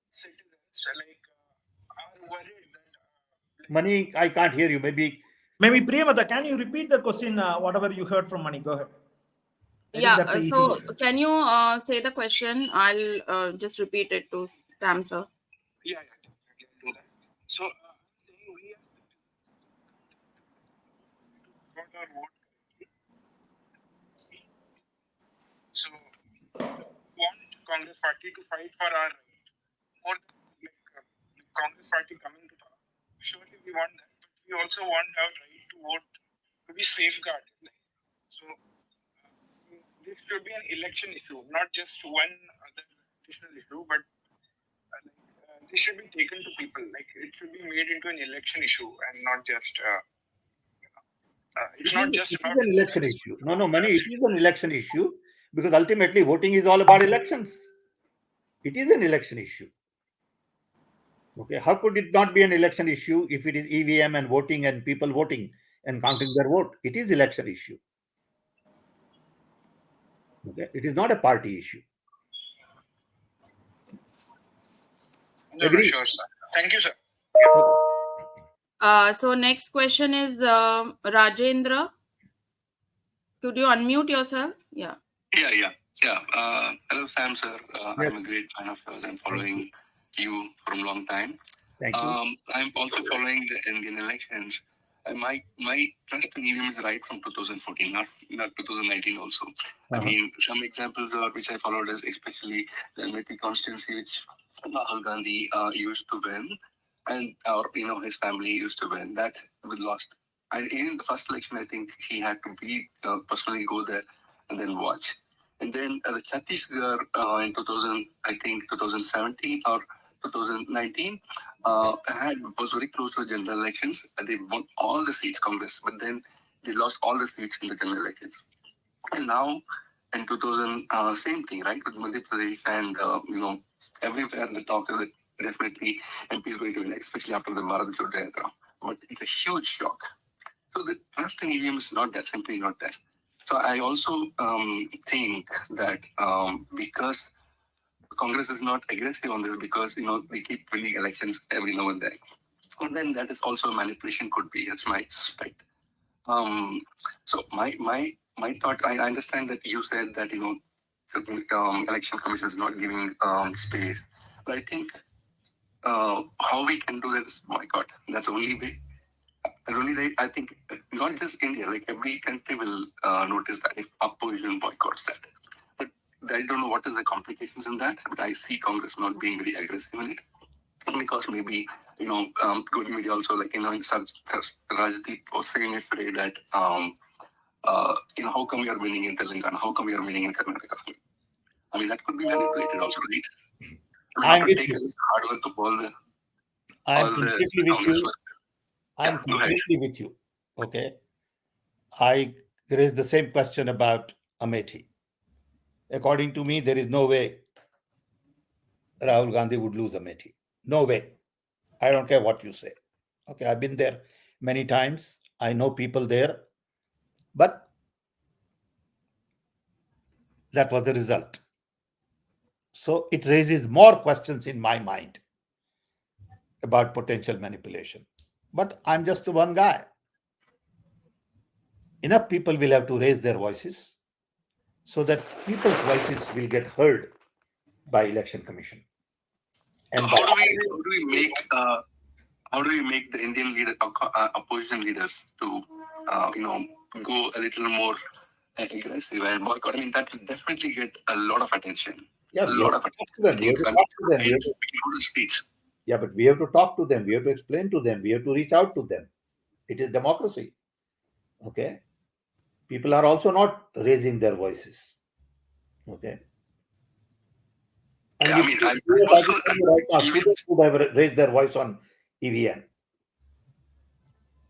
Speaker 5: Citizens are worried that
Speaker 2: Mani, I can't hear you. Maybe
Speaker 1: Priyamada, can you repeat the question? Whatever you heard from Mani, go ahead. I think
Speaker 3: Yeah.
Speaker 1: that's the easy
Speaker 3: So
Speaker 1: question.
Speaker 3: can you say the question? I'll just repeat it to Sam, sir.
Speaker 5: yeah, I can do that. So saying we are got our vote correctly. So want Congress Party to fight for our right more than the Congress Party coming to power. Surely we want that, but we also want our right to vote to be safeguarded. So this should be an election issue, not just one other additional issue, but this should be taken to people. Like it should be made into an election issue and not just. It's not just
Speaker 2: it
Speaker 5: about
Speaker 2: is an election issue. No, Mani, it is an election issue because ultimately voting is all about elections. It is an election issue. Okay, how could it not be an election issue if it is EVM and voting and people voting and counting their vote? It is election issue. Okay, it is not a party issue.
Speaker 5: No,
Speaker 2: Agree?
Speaker 5: sure, sir. Thank you, sir.
Speaker 3: So next question is Rajendra. Could you unmute yourself? Yeah.
Speaker 6: Yeah. Hello, Sam, sir.
Speaker 2: Yes.
Speaker 6: I'm a great fan of yours. I'm following you from a long time.
Speaker 2: Thank you.
Speaker 6: I'm also following the Indian elections. My trust in EVM is right from 2014, not 2019 also. I mean, some examples which I followed is especially the Amethi constituency, which Rahul Gandhi used to win, and his family used to win. That was lost. In the first election, I think he had to personally go there and then watch. And then the Chhattisgarh in 2017 or 2019 was very close to the general elections. They won all the seats, Congress, but then they lost all the seats in the general elections. And now in 2000, same thing, right? With Madhya Pradesh and everywhere the talk is that definitely MP is going to win, especially after the Bharat Jodo Yatra. But it's a huge shock. So the trust in EVM is not that, simply not there. So I also think that because Congress is not aggressive on this, because they keep winning elections every now and then, and then that is also a manipulation, could be. That's my suspect. So my thought. I understand that you said that the election commission is not giving space, but I think how we can do that is boycott. That's the only way. And only way, I think, not just India, like every country will notice that if opposition boycotts that. But I don't know what is the complications in that, but I see Congress not being very aggressive in it. Because maybe, good media also, like, Rajdeep was saying yesterday that, how come we are winning in Telangana? How come we are winning in Karnataka? I mean, that could be manipulated also, right?
Speaker 2: I'm with you.
Speaker 6: Hard work of all the
Speaker 2: I'm completely with
Speaker 6: Congress
Speaker 2: you.
Speaker 6: work.
Speaker 2: I'm completely with you. Okay. I raised the same question about Amethi. According to me, there is no way Rahul Gandhi would lose Amethi. No way. I don't care what you say. Okay, I've been there many times. I know people there. But that was the result. So it raises more questions in my mind about potential manipulation. But I'm just the one guy. Enough people will have to raise their voices so that people's voices will get heard by election commission.
Speaker 6: And how do we make how do you make the Indian opposition leaders to, go a little more aggressive and boycott? I mean, that will definitely get a lot of attention.
Speaker 2: Yeah,
Speaker 6: A lot of attention.
Speaker 2: we have to talk to them. We have to
Speaker 6: Speech.
Speaker 2: Yeah, but we have to talk to them. We have to explain to them. We have to reach out to them. It is democracy. Okay. People are also not raising their voices. Okay. And
Speaker 6: Yeah, I mean, I
Speaker 2: also,
Speaker 6: also
Speaker 2: right now, students would have raised their voice on EVM.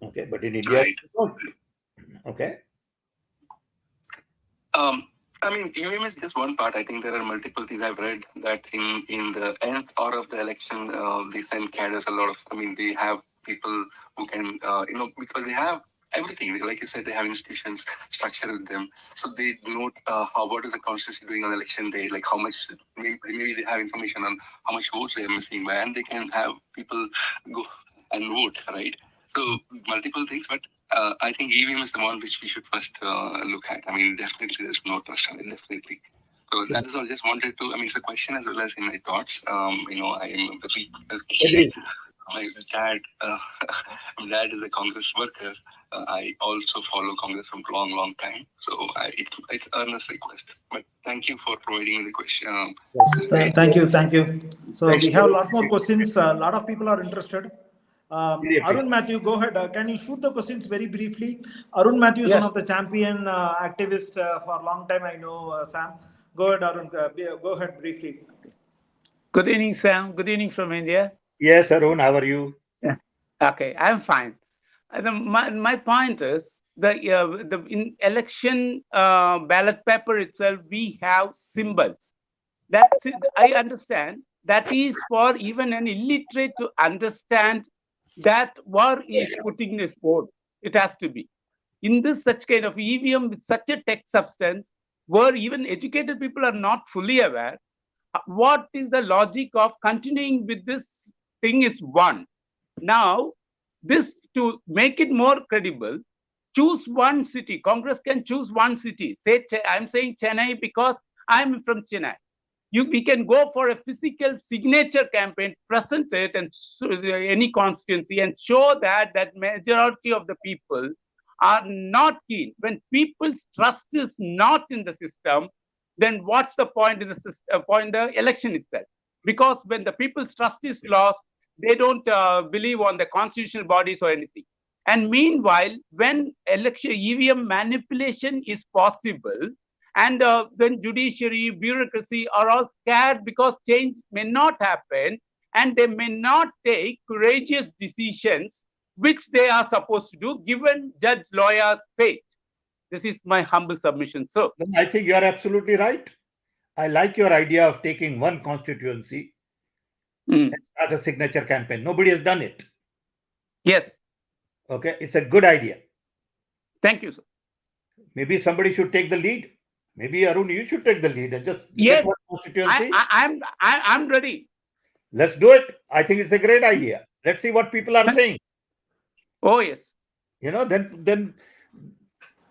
Speaker 2: Okay, but in India,
Speaker 6: right.
Speaker 2: they don't. Okay.
Speaker 6: I mean, EVM is just one part. I think there are multiple things I've read that in the nth hour of the election, they send cadres a lot of. I mean, they have people who can, because they have everything. Like you said, they have institutions, structure with them. So they note what is the constituency doing on election day, like how much. Maybe they have information on how much votes they are missing by, and they can have people go and vote, right? So multiple things, but I think EVM is the one which we should first look at. I mean, definitely there's no trust on it, definitely. So that is all. Just wanted to, I mean, it's a question as well as in my thoughts. I am very, my dad, my dad is a Congress worker. I also follow Congress from a long time. So it's earnest request. But thank you for providing me the question.
Speaker 1: Thank you. So we have a lot more questions. A lot of people are interested. Arun Matthew, go ahead. Can you shoot the questions very briefly? Arun Matthew is one of the champion activists for a long time. I know, Sam. Go ahead, Arun. Go ahead briefly.
Speaker 7: Good evening, Sam. Good evening from India.
Speaker 2: Yes, Arun, how are you?
Speaker 7: Yeah. Okay, I'm fine. My point is the in election ballot paper itself, we have symbols. That's it. I understand. That is for even an illiterate to understand that what is putting this vote. It has to be. In this such kind of EVM with such a text substance, where even educated people are not fully aware, what is the logic of continuing with this thing is one. Now, this to make it more credible, choose one city. Congress can choose one city. Say, I'm saying Chennai because I'm from Chennai. We can go for a physical signature campaign, present it and any constituency and show that majority of the people are not keen. When people's trust is not in the system, then what's the point in the system, point the election itself? Because when the people's trust is lost, they don't believe on the constitutional bodies or anything. And meanwhile, when election EVM manipulation is possible, and when judiciary, bureaucracy are all scared because change may not happen, and they may not take courageous decisions which they are supposed to do, given judge lawyer's fate. This is my humble submission. So
Speaker 2: I think you are absolutely right. I like your idea of taking one constituency and start a signature campaign. Nobody has done it.
Speaker 7: Yes.
Speaker 2: Okay, it's a good idea.
Speaker 7: Thank you, sir.
Speaker 2: Maybe somebody should take the lead. Maybe Arun, you should take the lead and just
Speaker 7: yes,
Speaker 2: get one constituency.
Speaker 7: I'm ready.
Speaker 2: Let's do it. I think it's a great idea. Let's see what people are saying.
Speaker 7: Oh yes.
Speaker 2: Then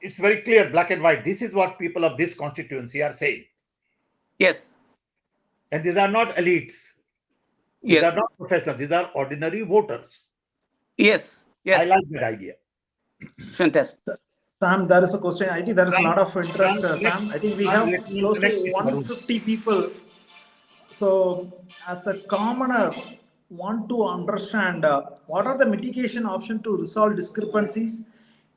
Speaker 2: it's very clear, black and white. This is what people of this constituency are saying.
Speaker 7: Yes.
Speaker 2: And these are not elites. These are not professionals. These are ordinary voters.
Speaker 7: Yes.
Speaker 2: I like that idea.
Speaker 7: Fantastic.
Speaker 1: Sam, there is a question. I think there is a lot of interest, Sam. I think we have close to 150 people. So, as a commoner, want to understand what are the mitigation options to resolve discrepancies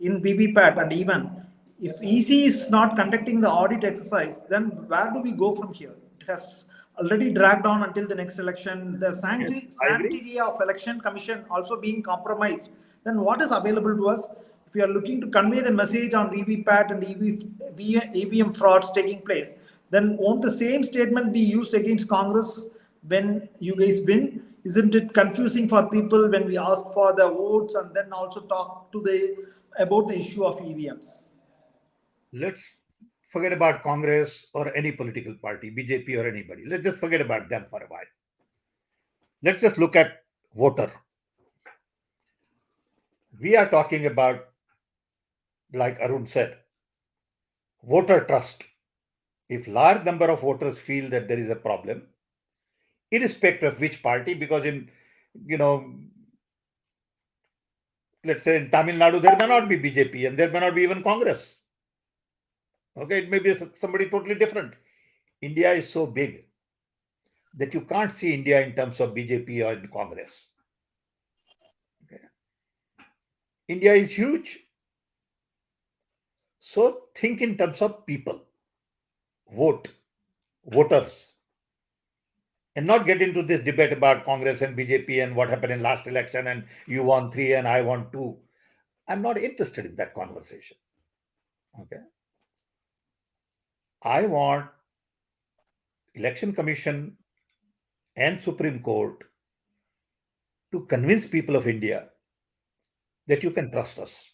Speaker 1: in VVPAT, and even if EC is not conducting the audit exercise, then where do we go from here? It has already dragged on until the next election. The sanctity of election commission also being compromised. Then what is available to us? If we are looking to convey the message on VVPAT and EVM frauds taking place, then won't the same statement be used against Congress when you guys win? Isn't it confusing for people when we ask for the votes and then also talk to about the issue of EVMs?
Speaker 2: Let's forget about Congress or any political party, BJP or anybody. Let's just forget about them for a while. Let's just look at voter. We are talking about, like Arun said, voter trust. If large number of voters feel that there is a problem, irrespective of which party, because in let's say in Tamil Nadu, there may not be BJP and there may not be even Congress. Okay, it may be somebody totally different. India is so big that you can't see India in terms of BJP or in Congress. Okay. India is huge. So think in terms of people, voters, and not get into this debate about Congress and BJP and what happened in last election and you won 3 and I won 2. I'm not interested in that conversation. Okay. I want Election Commission and Supreme Court to convince people of India that you can trust us,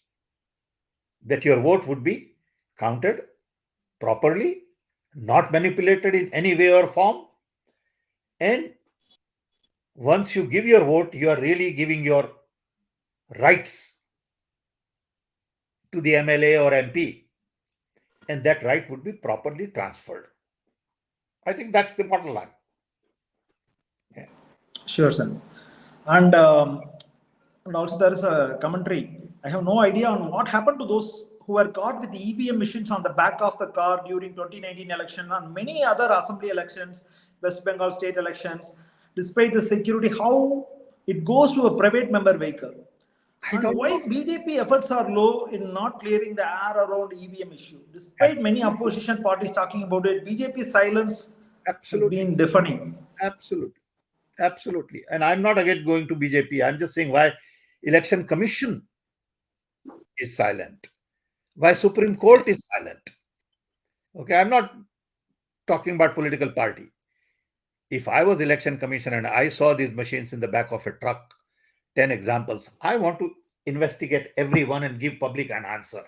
Speaker 2: that your vote would be counted properly, not manipulated in any way or form. And once you give your vote, you are really giving your rights to the MLA or MP, and that right would be properly transferred. I think that's the bottom line. Yeah.
Speaker 1: Sure, sir. And also there is a commentary. I have no idea on what happened to those who were caught with EVM machines on the back of the car during 2019 election and many other assembly elections, West Bengal state elections. Despite the security, how it goes to a private member vehicle. And why BJP efforts are low in not clearing the air around EVM issue. Despite many opposition parties talking about it, BJP's silence has been deafening.
Speaker 2: Absolutely. And I'm not again going to BJP. I'm just saying why Election Commission is silent, why Supreme Court is silent. Okay, I'm not talking about political party. If I was Election Commission and I saw these machines in the back of a truck, 10 examples, I want to investigate everyone and give public an answer.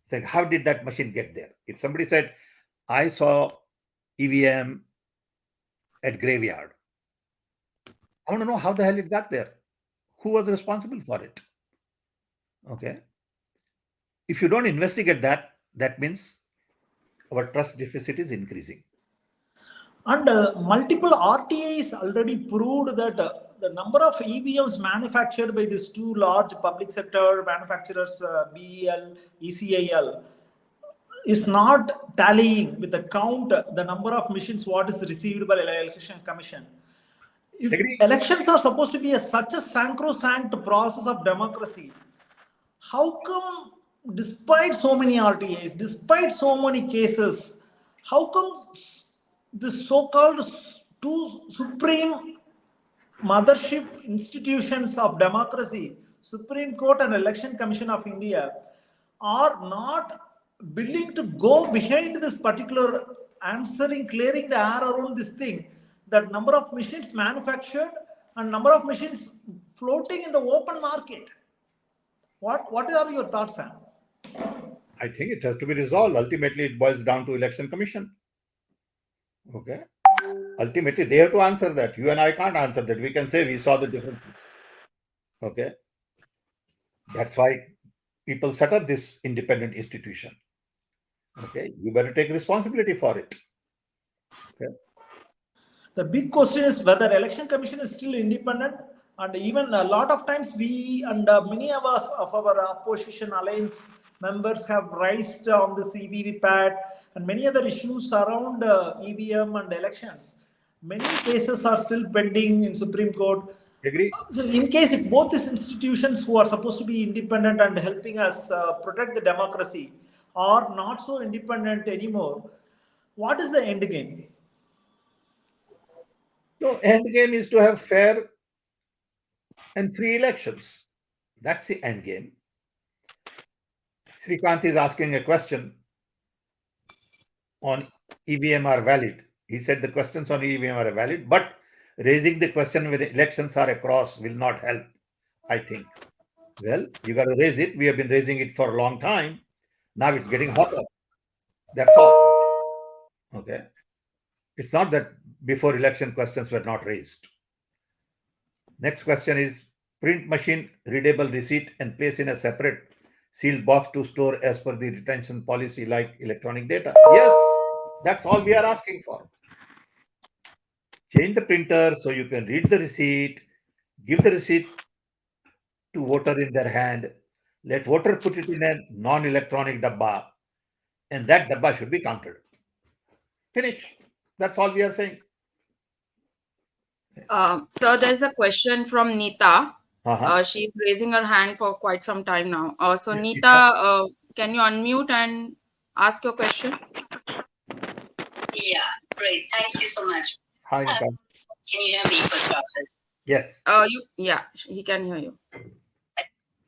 Speaker 2: Saying, how did that machine get there? If somebody said, I saw EVM at graveyard, I want to know how the hell it got there. Who was responsible for it? Okay. If you don't investigate that, that means our trust deficit is increasing.
Speaker 1: And multiple RTIs already proved that the number of EVMs manufactured by these two large public sector manufacturers, BEL, ECIL, is not tallying with the count, the number of machines what is received by the Election Commission. If elections are supposed to be such a sacrosanct process of democracy, how come despite so many RTIs, despite so many cases, how come the so-called two supreme mothership institutions of democracy, Supreme Court and Election Commission of India, are not willing to go behind this particular answering, clearing the air around this thing, that number of machines manufactured and number of machines floating in the open market? What are your thoughts, Sam?
Speaker 2: I think it has to be resolved. Ultimately, it boils down to Election Commission. Okay. Ultimately, they have to answer that. You and I can't answer that. We can say we saw the differences. Okay. That's why people set up this independent institution. Okay. You better take responsibility for it. Okay.
Speaker 1: The big question is whether Election Commission is still independent, and even a lot of times we and many of our opposition alliance members have raised on this EVPAT and many other issues around EVM and elections. Many cases are still pending in Supreme Court.
Speaker 2: Agree.
Speaker 1: So in case if both these institutions who are supposed to be independent and helping us protect the democracy are not so independent anymore, what is the end game?
Speaker 2: No, end game is to have fair and free elections. That's the end game. Srikanth is asking a question on EVM are valid. He said the questions on EVM are valid, but raising the question when elections are across will not help, I think. Well, you got to raise it. We have been raising it for a long time. Now it's getting hotter. That's all. Okay. It's not that before election questions were not raised. Next question is print machine readable receipt and place in a separate sealed box to store as per the retention policy like electronic data. Yes, that's all we are asking for. Change the printer so you can read the receipt, give the receipt to voter in their hand. Let voter put it in a non-electronic dabba, and that dabba should be counted. Finish. That's all we are saying.
Speaker 3: So there's a question from Nita.
Speaker 2: Uh-huh.
Speaker 3: She's raising her hand for quite some time now. So
Speaker 2: Yes,
Speaker 3: Nita, can you unmute and ask your question?
Speaker 8: Yeah, great. Thank you so much.
Speaker 2: Hi, Nita.
Speaker 8: Can you hear me for starters?
Speaker 2: Yes.
Speaker 3: He can hear you.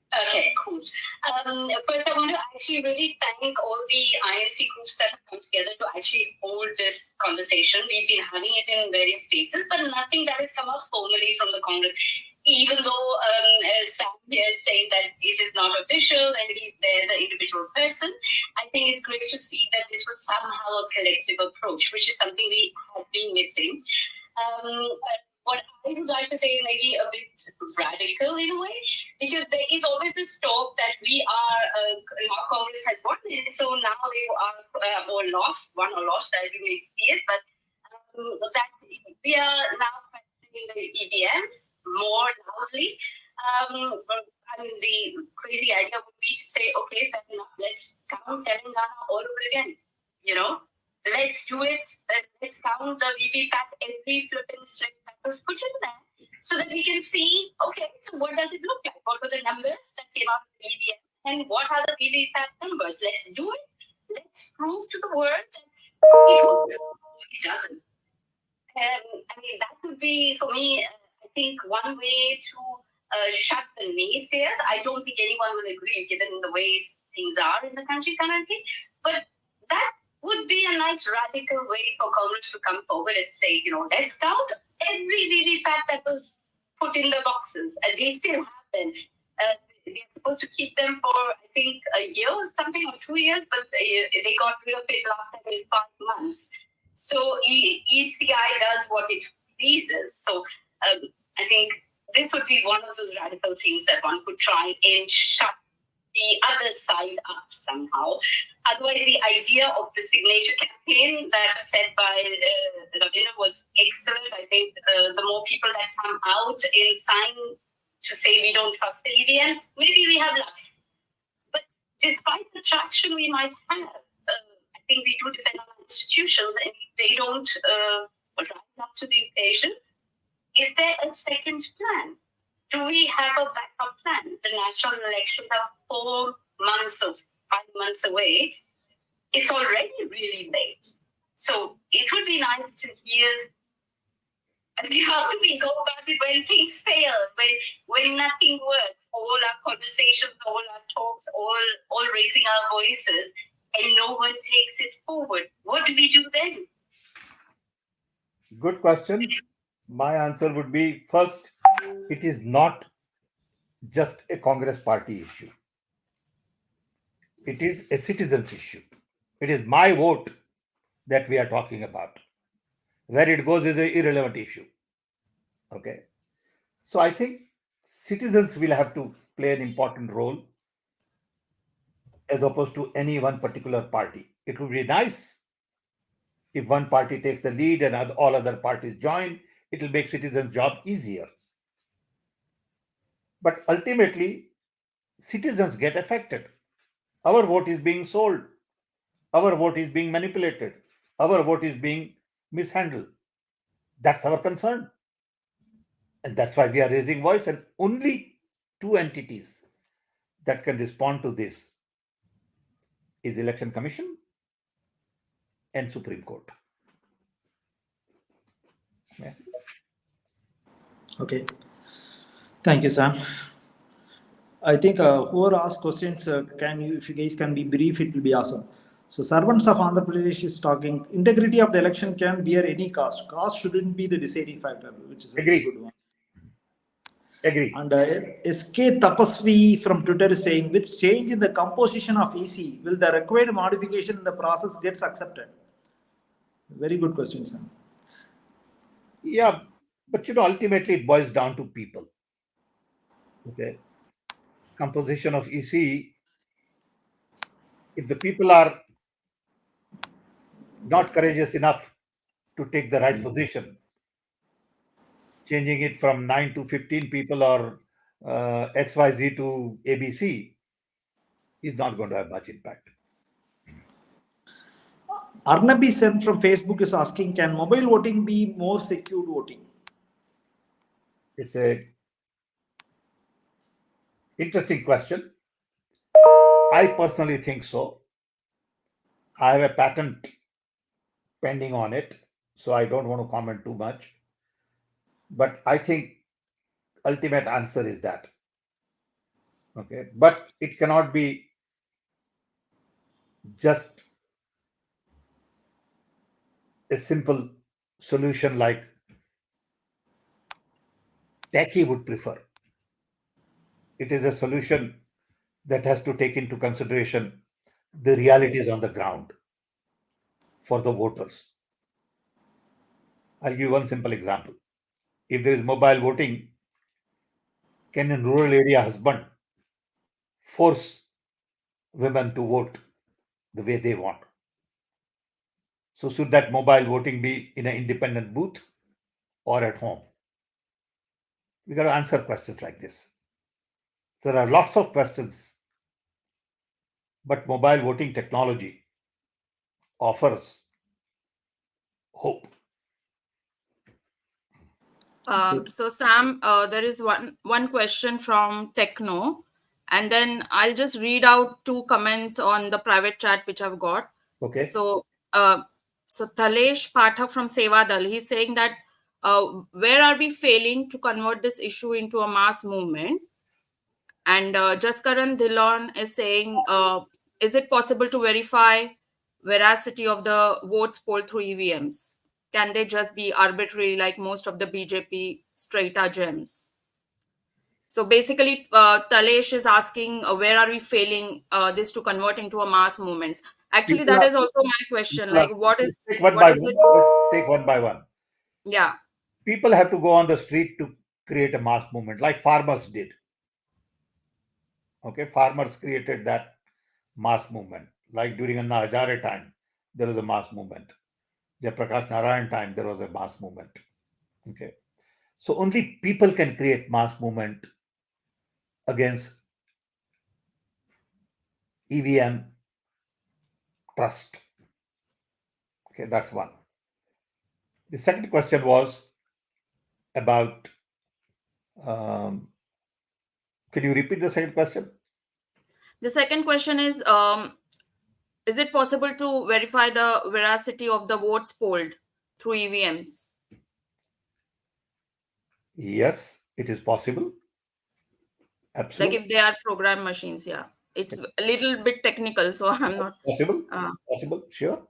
Speaker 8: Okay, cool. First, I want to actually really thank all the INC groups that have come together to actually hold this conversation. We've been having it in various spaces, but nothing that has come out formally from the Congress. Even though Sam here is saying that this is not official and there's an individual person, I think it's great to see that this was somehow a collective approach, which is something we have been missing. What I would like to say is maybe a bit radical in a way, because there is always this talk that we are, now Congress has won, and so now they are or lost, won or lost, as you may see it, but that we are now questioning the EVMs more loudly. I mean, the crazy idea would be to say, okay, fair enough, let's count Telangana all over again, you know? Let's do it. Let's count the VVPAT every flipping slip that was put in there so that we can see, okay, so what does it look like? What were the numbers that came out of the EVM? And what are the VVPAT numbers? Let's do it. Let's prove to the world that it works. It doesn't. I mean, that would be, for me, I think, one way to shut the naysayers. I don't think anyone will agree, given the ways things are in the country currently. But that would be a nice radical way for Congress to come forward and say, you know, let's count every VVPAT that was put in the boxes. And they still have them. They're supposed to keep them for, I think, a year or something, or 2 years, but they got rid of it last time in 5 months. So ECI does what it pleases. So I think this would be one of those radical things that one could try and shut the other side up somehow. Otherwise, the idea of the signature campaign that was said by Ravina was excellent. I think the more people that come out and sign to say we don't trust the EVM, maybe we have luck. But despite the traction we might have, I think we do depend on institutions, and if they don't rise up to the occasion, is there a second plan? Do we have a backup plan? The national elections are 4 months or 5 months away. It's already really late. So it would be nice to hear, and how do we go about it when things fail, when nothing works, all our conversations, all our talks, all raising our voices, and no one takes it forward. What do we do then?
Speaker 2: Good question. My answer would be, first, it is not just a Congress party issue. It is a citizens issue. It is my vote that we are talking about. Where it goes is an irrelevant issue. Okay. So I think citizens will have to play an important role as opposed to any one particular party. It would be nice if one party takes the lead and all other parties join. It will make citizens' job easier. But ultimately, citizens get affected. Our vote is being sold. Our vote is being manipulated. Our vote is being mishandled. That's our concern. And that's why we are raising voice, and only two entities that can respond to this is Election Commission and Supreme Court. Yeah.
Speaker 1: Okay. Thank you, Sam. I think whoever asked questions, if you guys can be brief, it will be awesome. So servants of Andhra Pradesh is talking, integrity of the election can bear any cost. Cost shouldn't be the deciding factor, which is a good one.
Speaker 2: Agree.
Speaker 1: And SK Tapasvi from Twitter is saying, with change in the composition of EC, will the required modification in the process gets accepted? Very good question, Sam.
Speaker 2: Yeah, but ultimately it boils down to people. Okay. Composition of EC, if the people are not courageous enough to take the right position, changing it from 9 to 15 people or XYZ to ABC is not going to have much impact.
Speaker 1: Arnabi Sen from Facebook is asking, can mobile voting be more secure voting?
Speaker 2: It's a interesting question. I personally think so. I have a patent pending on it, so I don't want to comment too much. But I think ultimate answer is that. Okay, but it cannot be just a simple solution like techie would prefer. It is a solution that has to take into consideration the realities on the ground for the voters. I'll give one simple example. If there is mobile voting, can a rural area husband force women to vote the way they want? So should that mobile voting be in an independent booth or at home? We got to answer questions like this. There are lots of questions, but mobile voting technology offers hope.
Speaker 3: So Sam, there is one question from Techno, and then I'll just read out two comments on the private chat which I've got.
Speaker 2: Okay.
Speaker 3: So Thalesh Pathak from Sevadal, he's saying that where are we failing to convert this issue into a mass movement? And Jaskaran Dhillon is saying, is it possible to verify veracity of the votes polled through EVMs? Can they just be arbitrary like most of the BJP strata gems? So basically, Talesh is asking, where are we failing this to convert into a mass movement? Actually, that is also my question. Like, what is
Speaker 2: it? Let's take one by one.
Speaker 3: Yeah.
Speaker 2: People have to go on the street to create a mass movement, like farmers did. Okay, farmers created that mass movement. Like during Anna Hazare time, there was a mass movement. Jayaprakash Narayan time, there was a mass movement. Okay, so only people can create mass movement against EVM trust. Okay, that's one. The second question was about. Can you repeat the second question?
Speaker 3: The second question is it possible to verify the veracity of the votes polled through EVMs?
Speaker 2: Yes, it is possible. Absolutely.
Speaker 3: Like if they are program machines, yeah. It's a little bit technical, so I'm not...
Speaker 2: Possible, possible, sure.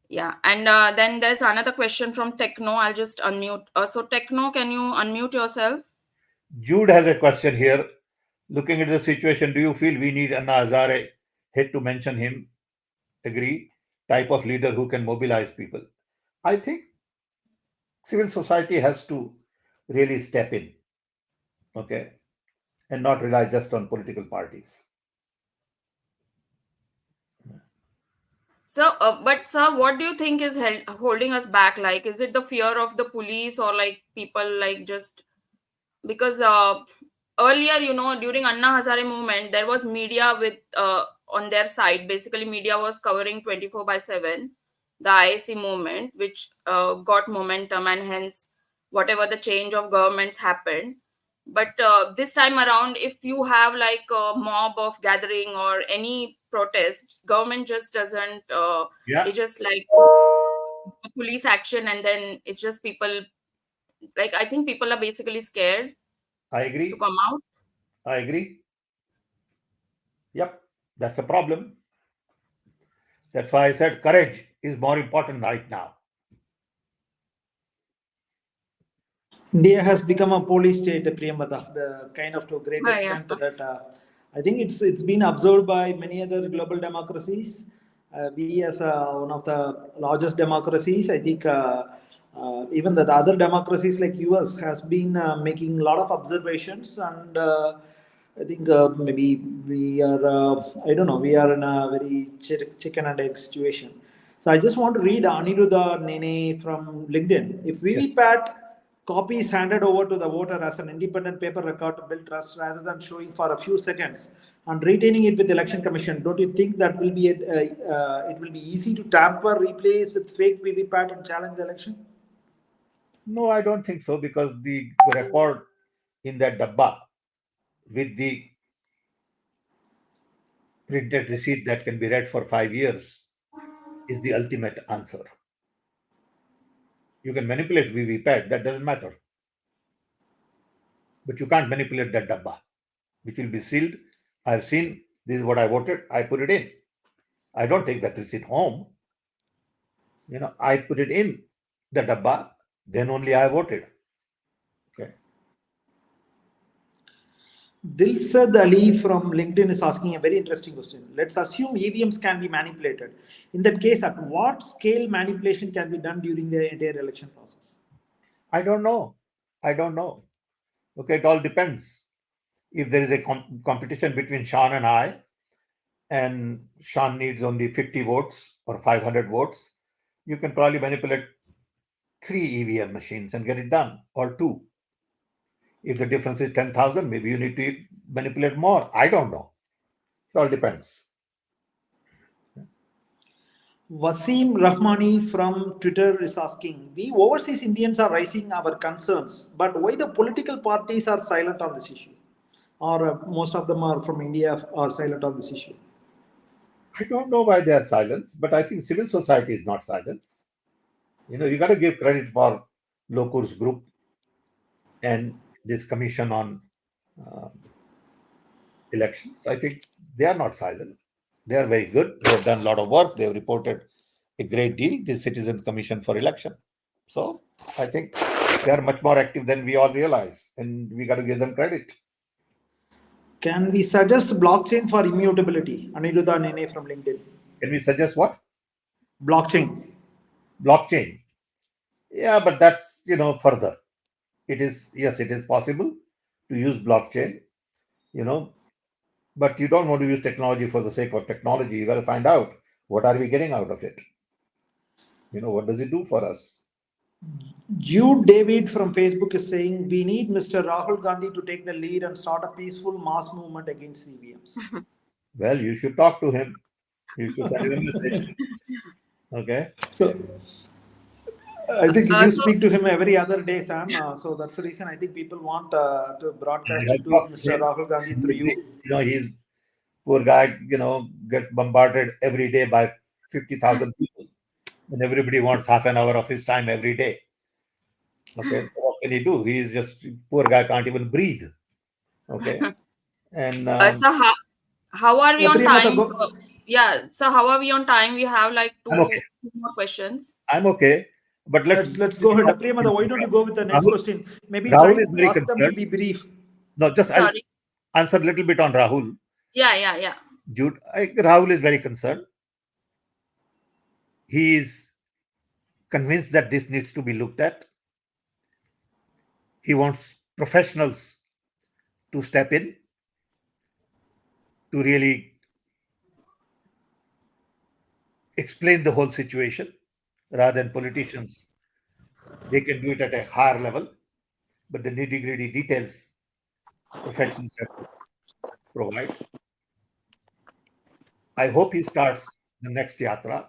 Speaker 3: Yeah, and then there's another question from Techno. I'll just unmute. So Techno, can you unmute yourself?
Speaker 2: Jude has a question here. Looking at the situation, do you feel we need Anna Hazare? Hate to mention him. Agree. Type of leader who can mobilize people. I think civil society has to really step in, okay, and not rely just on political parties.
Speaker 3: So, but sir, what do you think is holding us back? Like, is it the fear of the police or like people like just because earlier, during Anna Hazare movement, there was media with on their side. Basically, media was covering 24/7 the IAC movement, which got momentum, and hence whatever the change of governments happened. But this time around, if you have like a mob of gathering or any protest, government just doesn't. It's just like police action, and then it's just people. Like I think people are basically scared.
Speaker 2: I agree.
Speaker 3: To come out.
Speaker 2: I agree. Yep, that's a problem. That's why I said courage is more important right now.
Speaker 1: India has become a police state, Priyambada, kind of to a great extent that I think it's been observed by many other global democracies. We as one of the largest democracies, I think even the other democracies like US has been making a lot of observations, and I think maybe we are, I don't know, we are in a very chicken and egg situation. So I just want to read Aniruddha Nene from LinkedIn. If VVPAT copy is handed over to the voter as an independent paper record to build trust rather than showing for a few seconds and retaining it with the election commission, don't you think that will be it will be easy to tamper, replace with fake VVPAT and challenge the election?
Speaker 2: No, I don't think so, because the record in that dabba with the printed receipt that can be read for 5 years is the ultimate answer. You can manipulate VVPAT, that doesn't matter. But you can't manipulate that dabba, which will be sealed. I've seen, this is what I voted, I put it in. I don't take that receipt home. I put it in the dabba, then only I voted. Okay.
Speaker 1: Dilsad Ali from LinkedIn is asking a very interesting question. Let's assume EVMs can be manipulated. In that case, at what scale manipulation can be done during the entire election process?
Speaker 2: I don't know. Okay, it all depends. If there is a competition between Sean and I, and Sean needs only 50 votes or 500 votes, you can probably manipulate 3 EVM machines and get it done, or 2. If the difference is 10,000, maybe you need to manipulate more. I don't know. It all depends.
Speaker 1: Wasim Rahmani from Twitter is asking, the overseas Indians are raising our concerns, but why the political parties are silent on this issue? Or most of them are from India are silent on this issue?
Speaker 2: I don't know why they are silent, but I think civil society is not silent. You got to give credit for Lokur's group and this commission on elections. I think they are not silent. They are very good. They have done a lot of work. They have reported a great deal, the Citizens Commission for Election. So I think they are much more active than we all realize, and we got to give them credit.
Speaker 1: Can we suggest blockchain for immutability? Aniruddha Nene from LinkedIn.
Speaker 2: Can we suggest what?
Speaker 1: Blockchain.
Speaker 2: Yeah, but that's, further. It is possible to use blockchain, but you don't want to use technology for the sake of technology. You got to find out, what are we getting out of it? What does it do for us?
Speaker 1: Jude David from Facebook is saying, we need Mr. Rahul Gandhi to take the lead and start a peaceful mass movement against EVMs.
Speaker 2: Well, you should talk to him. You should send him a message. Okay.
Speaker 1: So I think you speak to him every other day, Sam. So that's the reason I think people want to broadcast it to Mr. Rahul Gandhi through you.
Speaker 2: He's poor guy, get bombarded every day by 50,000 people. And everybody wants half an hour of his time every day. Okay, so what can he do? He's just, poor guy can't even breathe. Okay. And
Speaker 3: so how are we on time? So how are we on time? We have like two more questions.
Speaker 2: I'm okay. But let's
Speaker 1: go ahead. Priyamada, why don't you go with the next question? Maybe
Speaker 2: Rahul is very concerned.
Speaker 1: Them, be brief.
Speaker 2: No, just I'll answer a little bit on Rahul.
Speaker 3: Yeah.
Speaker 2: Jude, Rahul is very concerned. He is convinced that this needs to be looked at. He wants professionals to step in to really explain the whole situation rather than politicians. They can do it at a higher level, but the nitty-gritty details professionals have to provide. I hope he starts the next yatra.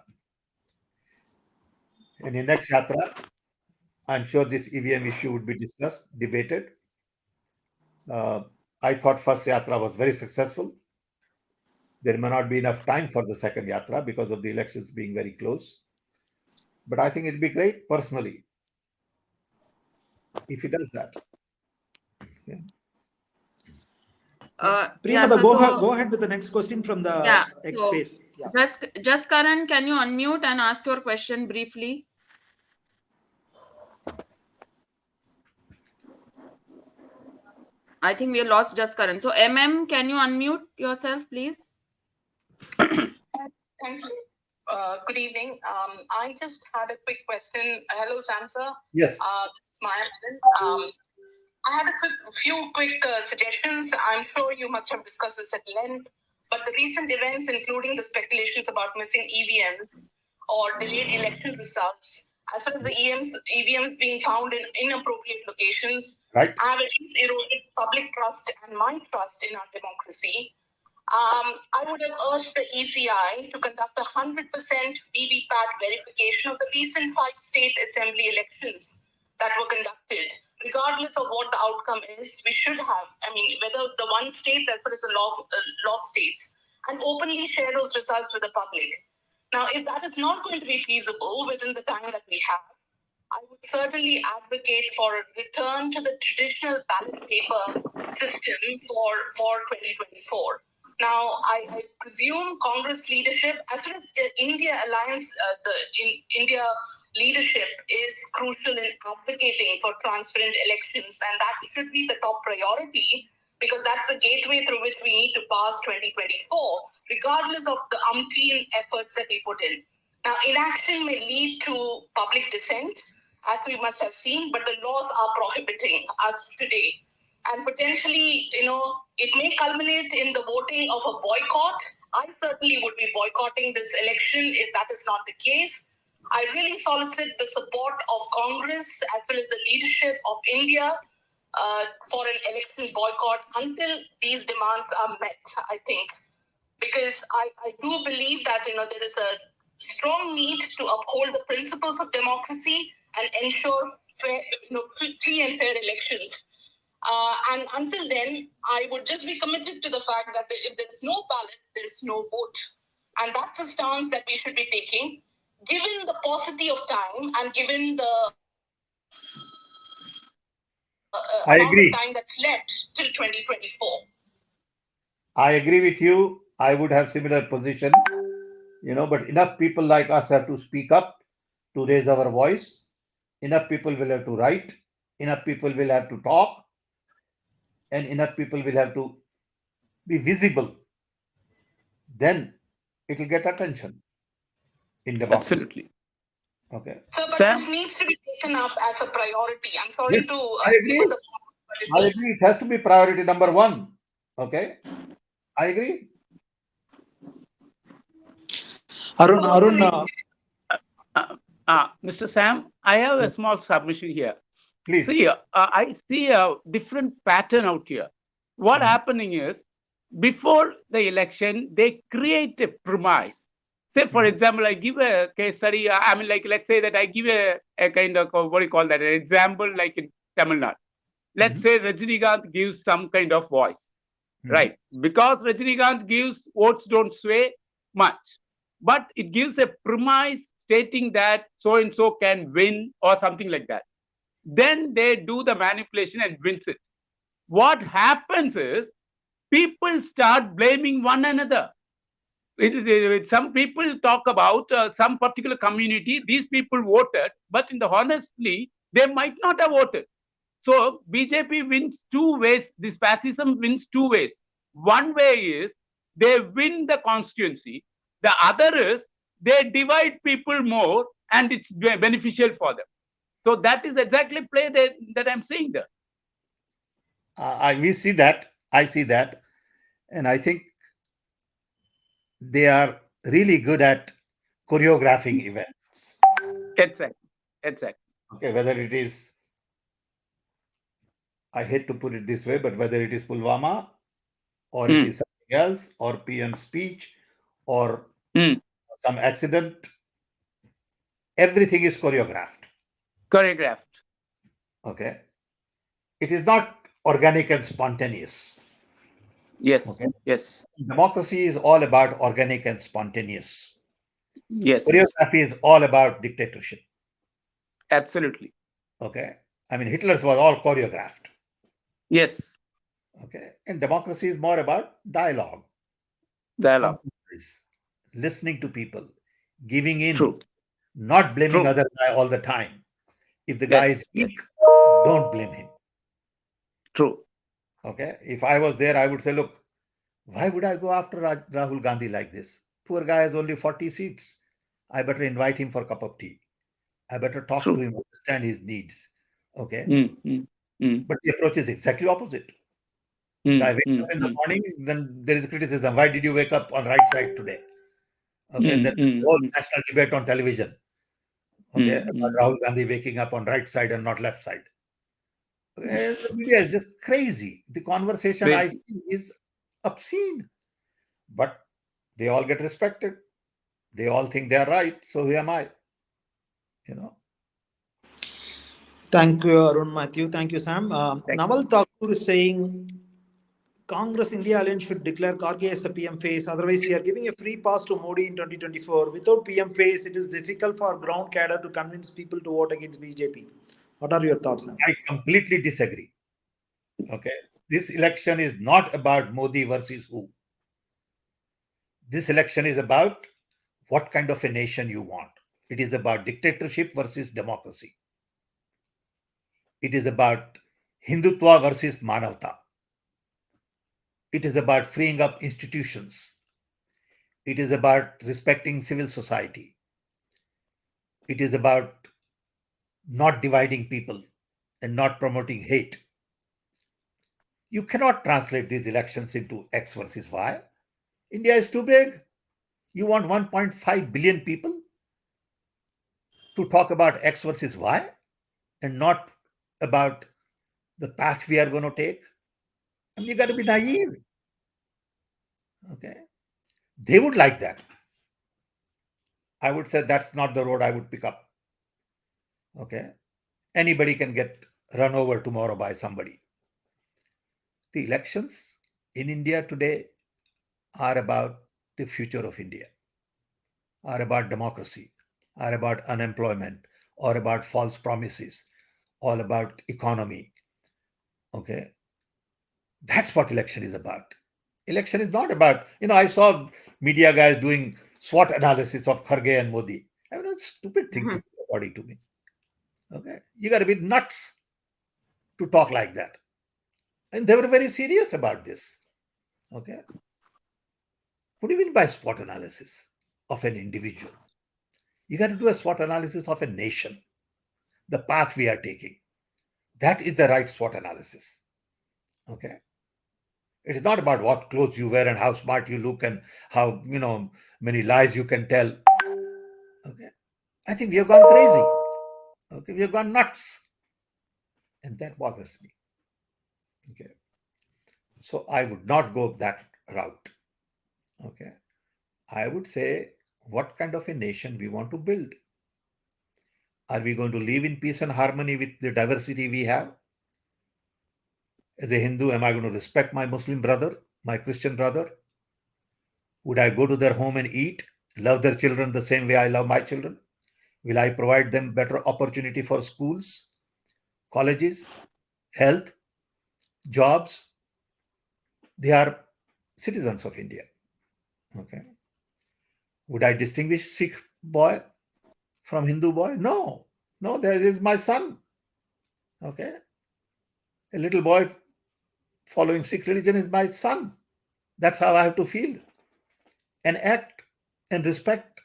Speaker 2: And in next yatra, I'm sure this EVM issue would be discussed, debated. I thought first yatra was very successful. There may not be enough time for the second yatra because of the elections being very close. But I think it'd be great personally if he does that. Okay.
Speaker 1: Go ahead with the next question from the X space.
Speaker 3: Just Karan, can you unmute and ask your question briefly? I think we lost Just Karan. So can you unmute yourself, please?
Speaker 9: Thank you. Good evening. I just had a quick question. Hello, Sam sir.
Speaker 2: Yes.
Speaker 9: I had a few quick suggestions. I'm sure you must have discussed this at length, but the recent events, including the speculations about missing EVMs or delayed election results, as well as the EVMs being found in inappropriate locations,
Speaker 2: Right.
Speaker 9: have at least eroded public trust and my trust in our democracy. I would have urged the ECI to conduct 100% VVPAT verification of the recent 5 state assembly elections that were conducted. Regardless of what the outcome is, we should have, whether the one states as well as the law states, and openly share those results with the public. Now, if that is not going to be feasible within the time that we have, I would certainly advocate for a return to the traditional ballot paper system for 2024. Now, I presume Congress leadership, as well as the India Alliance, India leadership is crucial in advocating for transparent elections, and that should be the top priority, because that's the gateway through which we need to pass 2024, regardless of the umpteen efforts that we put in. Now, inaction may lead to public dissent, as we must have seen, but the laws are prohibiting us today. And potentially, it may culminate in the voting of a boycott. I certainly would be boycotting this election if that is not the case. I really solicit the support of Congress as well as the leadership of India for an election boycott until these demands are met, I think. Because I do believe that, there is a strong need to uphold the principles of democracy and ensure fair, free and fair elections. And until then, I would just be committed to the fact that if there is no ballot, there is no vote. And that's a stance that we should be taking, given the paucity of time and given the
Speaker 2: I
Speaker 9: amount
Speaker 2: agree.
Speaker 9: of time that's left till 2024.
Speaker 2: I agree with you. I would have similar position, but enough people like us have to speak up to raise our voice. Enough people will have to write. Enough people will have to talk. And enough people will have to be visible. Then it will get attention in democracy.
Speaker 7: Absolutely.
Speaker 2: Okay.
Speaker 9: So, but
Speaker 7: Sam?
Speaker 9: this needs to be taken up as a priority. I'm sorry
Speaker 2: Yes,
Speaker 9: to
Speaker 2: I agree.
Speaker 9: but
Speaker 2: I agree. It has to be priority number 1. Okay. I agree.
Speaker 1: Arun,
Speaker 7: Mr. Sam, I have a small submission here.
Speaker 2: Please.
Speaker 7: See, I see a different pattern out here. What happening is, before the election, they create a premise. Say, for example, I give a case study. Let's say that I give a kind of, what do you call that, an example like in Tamil Nadu. Let's say Rajinikanth gives some kind of voice, right? Because Rajinikanth gives, votes don't sway much. But it gives a premise stating that so-and-so can win or something like that. Then they do the manipulation and wins it. What happens is people start blaming one another. Some people talk about some particular community, these people voted, but honestly, they might not have voted. So BJP wins 2 ways. This fascism wins 2 ways. One way is they win the constituency. The other is they divide people more and it's beneficial for them. So that is exactly play that I'm seeing there.
Speaker 2: We see that. I see that. And I think they are really good at choreographing events.
Speaker 7: Exactly.
Speaker 2: Okay, whether it is, I hate to put it this way, but whether it is Pulwama or it is something else or PM speech or some accident, everything is choreographed. Okay. It is not organic and spontaneous.
Speaker 7: Yes.
Speaker 2: Okay?
Speaker 7: Yes.
Speaker 2: Democracy is all about organic and spontaneous.
Speaker 7: Yes.
Speaker 2: Choreography is all about dictatorship.
Speaker 7: Absolutely.
Speaker 2: Okay. Hitler's was all choreographed.
Speaker 7: Yes.
Speaker 2: Okay. And democracy is more about dialogue. Listening to people, giving in, not blaming other guy all the time. If the guy is weak, don't blame him.
Speaker 7: True.
Speaker 2: Okay. If I was there, I would say, look, why would I go after Rahul Gandhi like this? Poor guy has only 40 seats. I better invite him for a cup of tea. I better talk to him, understand his needs. Okay. But the approach is exactly opposite. Guy wakes up in the morning, then there is a criticism. Why did you wake up on right side today? Okay. There's a whole national debate on television. Okay, about Rahul Gandhi waking up on right side and not left side. Okay, the media is just crazy. The conversation I see is obscene, but they all get respected. They all think they are right. So who am I?
Speaker 1: Thank you, Arun Matthew. Thank you, Sam. Naval Thakur is saying Congress India Alliance should declare Karge as the PM face. Otherwise, we are giving a free pass to Modi in 2024. Without PM face, it is difficult for ground cadre to convince people to vote against BJP. What are your thoughts, Sam?
Speaker 2: I completely disagree. Okay. This election is not about Modi versus who. This election is about what kind of a nation you want. It is about dictatorship versus democracy. It is about Hindutva versus Manavta. It is about freeing up institutions. It is about respecting civil society. It is about not dividing people and not promoting hate. You cannot translate these elections into X versus Y. India is too big. You want 1.5 billion people to talk about X versus Y and not about the path we are going to take? I mean, you got to be naive. Okay. They would like that. I would say that's not the road I would pick up. Okay. Anybody can get run over tomorrow by somebody. The elections in India today are about the future of India, are about democracy, are about unemployment, or about false promises, all about economy. Okay. That's what election is about. Election is not about, I saw media guys doing SWOT analysis of Kharge and Modi. I mean, it's a stupid thing to do, according to me. Okay. You got to be nuts to talk like that. And they were very serious about this. Okay. What do you mean by SWOT analysis of an individual? You got to do a SWOT analysis of a nation, the path we are taking. That is the right SWOT analysis. Okay. It is not about what clothes you wear and how smart you look and how, many lies you can tell. Okay. I think we have gone crazy. Okay. We have gone nuts. And that bothers me. Okay. So I would not go that route. Okay. I would say, what kind of a nation we want to build? Are we going to live in peace and harmony with the diversity we have? As a Hindu, am I going to respect my Muslim brother, my Christian brother? Would I go to their home and eat, love their children the same way I love my children? Will I provide them better opportunity for schools, colleges, health, jobs? They are citizens of India. Okay. Would I distinguish Sikh boy from Hindu boy? No. No, there is my son. Okay. A little boy following Sikh religion is my son. That's how I have to feel and act and respect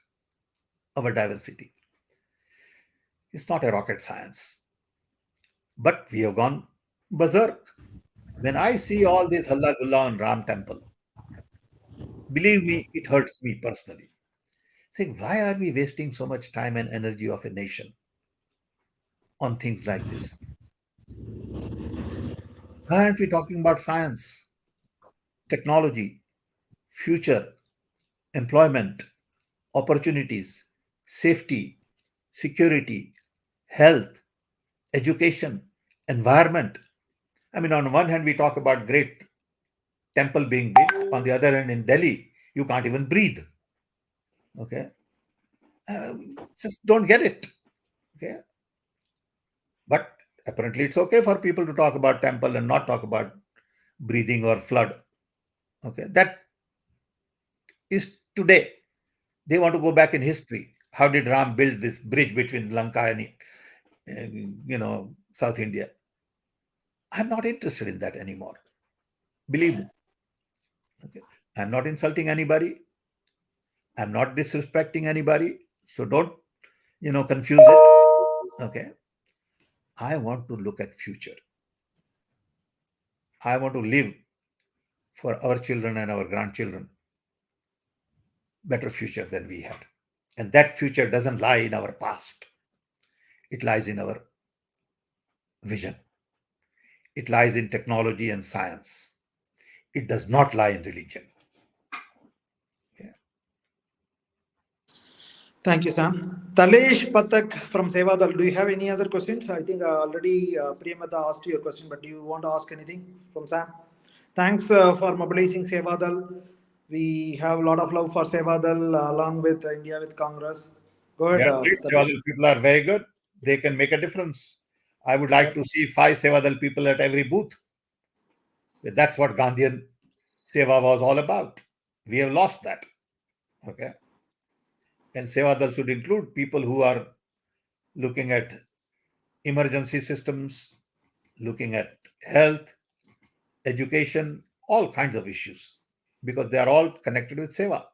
Speaker 2: our diversity. It's not a rocket science. But we have gone berserk. When I see all this Halla Gulla on Ram Temple, believe me, it hurts me personally. Saying, why are we wasting so much time and energy of a nation on things like this? Why aren't we talking about science, technology, future, employment, opportunities, safety, security, health, education, environment? I mean, on one hand, we talk about great temple being built. On the other hand, in Delhi, you can't even breathe. Okay. Just don't get it. Okay. But apparently it's okay for people to talk about temple and not talk about breathing or flood. Okay. That is today. They want to go back in history. How did Ram build this bridge between Lanka and South India? I'm not interested in that anymore. Believe me. Okay. I'm not insulting anybody. I'm not disrespecting anybody. So don't, confuse it. Okay. I want to look at future. I want to live for our children and our grandchildren better future than we had. And that future doesn't lie in our past. It lies in our vision. It lies in technology and science. It does not lie in religion. Okay.
Speaker 1: Thank you, Sam. Talesh Patak from Sevadal, do you have any other questions? I think already Priyamata asked you a question, but do you want to ask anything from Sam? Thanks for mobilizing Sevadal. We have a lot of love for Sevadal along with India with Congress. Go ahead,
Speaker 2: Great.
Speaker 1: Talesh.
Speaker 2: Sevadal people are very good. They can make a difference. I would like to see 5 Sevadal people at every booth. That's what Gandhian Seva was all about. We have lost that. Okay. And Sevadal should include people who are looking at emergency systems, looking at health, education, all kinds of issues, because they are all connected with Seva.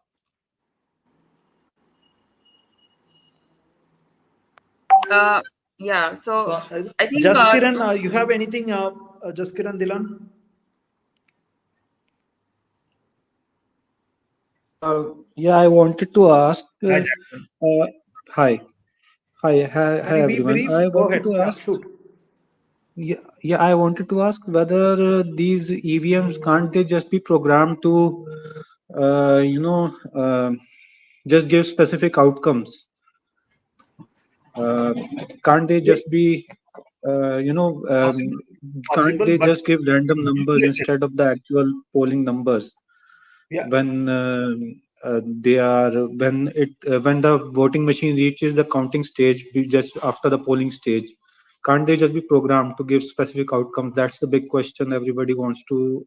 Speaker 3: Yeah, so I think
Speaker 1: Jaskiran, you have anything, Jaskiran Dilan?
Speaker 10: Yeah, I wanted to ask.
Speaker 2: Hi, Jackson.
Speaker 10: Hi, hi,
Speaker 1: Can you be
Speaker 10: everyone.
Speaker 1: brief?
Speaker 10: I
Speaker 1: Go
Speaker 10: wanted
Speaker 1: ahead.
Speaker 10: to
Speaker 1: Yeah,
Speaker 10: ask.
Speaker 1: shoot.
Speaker 10: Yeah, I wanted to ask whether these EVMs can't they just be programmed to, just give specific outcomes? Can't they just be, can't they just give random numbers instead of the actual polling numbers?
Speaker 2: Yeah.
Speaker 10: When when the voting machine reaches the counting stage just after the polling stage, can't they just be programmed to give specific outcomes? That's the big question everybody wants to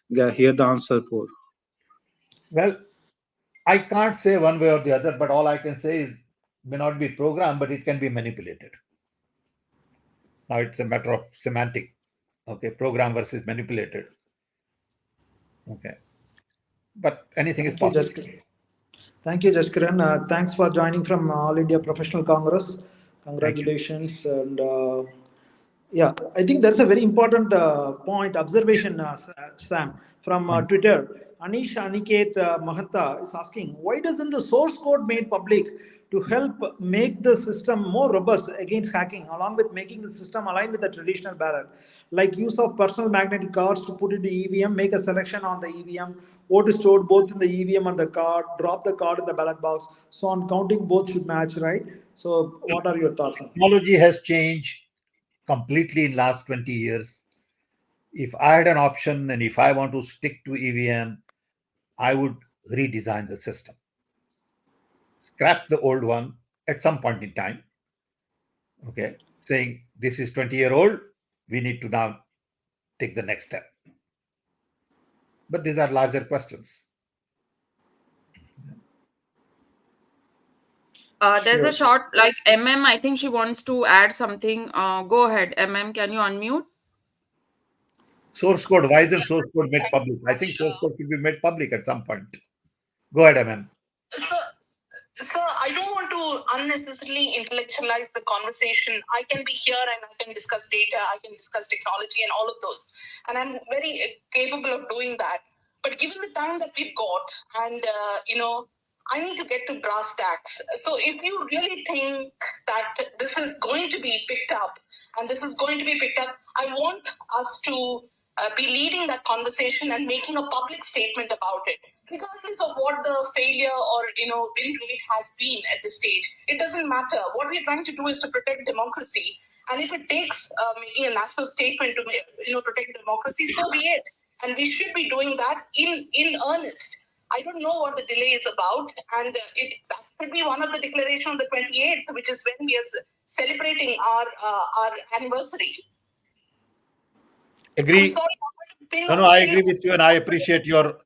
Speaker 10: hear the answer for.
Speaker 2: Well, I can't say one way or the other, but all I can say is may not be programmed, but it can be manipulated. Now it's a matter of semantic. Okay, program versus manipulated. Okay, but anything is possible.
Speaker 1: Thank you, Jaskiran. Thanks for joining from All India Professional Congress. Congratulations. And yeah, I think that's a very important point, observation, Sam, from Twitter. Anish Aniket Mahatta is asking, why doesn't the source code made public to help make the system more robust against hacking, along with making the system align with the traditional ballot? Like use of personal magnetic cards to put into EVM, make a selection on the EVM, vote is stored both in the EVM and the card, drop the card in the ballot box. So on counting, both should match, right? So what are your thoughts on that?
Speaker 2: Technology has changed completely in last 20 years. If I had an option and if I want to stick to EVM, I would redesign the system. Scrap the old one at some point in time. Okay, saying this is 20-year-old, we need to now take the next step. But these are larger questions.
Speaker 3: there's a short like MM. I think she wants to add something. Go ahead, MM. Can you unmute?
Speaker 2: Source code. Why isn't source code made public? I think source code should be made public at some point. Go ahead, MM.
Speaker 9: So I don't want to unnecessarily intellectualize the conversation. I can be here and I can discuss data, I can discuss technology and all of those. And I'm very capable of doing that. But given the time that we've got and, I need to get to brass tacks. So if you really think that this is going to be picked up and this is going to be picked up, I want us to be leading that conversation and making a public statement about it, regardless of what the failure or win rate has been at this stage. It doesn't matter. What we're trying to do is to protect democracy, and if it takes making a national statement to protect democracy, so be it. And we should be doing that in earnest. I don't know what the delay is about, and that could be one of the declaration on the 28th, which is when we are celebrating our anniversary.
Speaker 2: Agree. No, I agree with you, and I appreciate your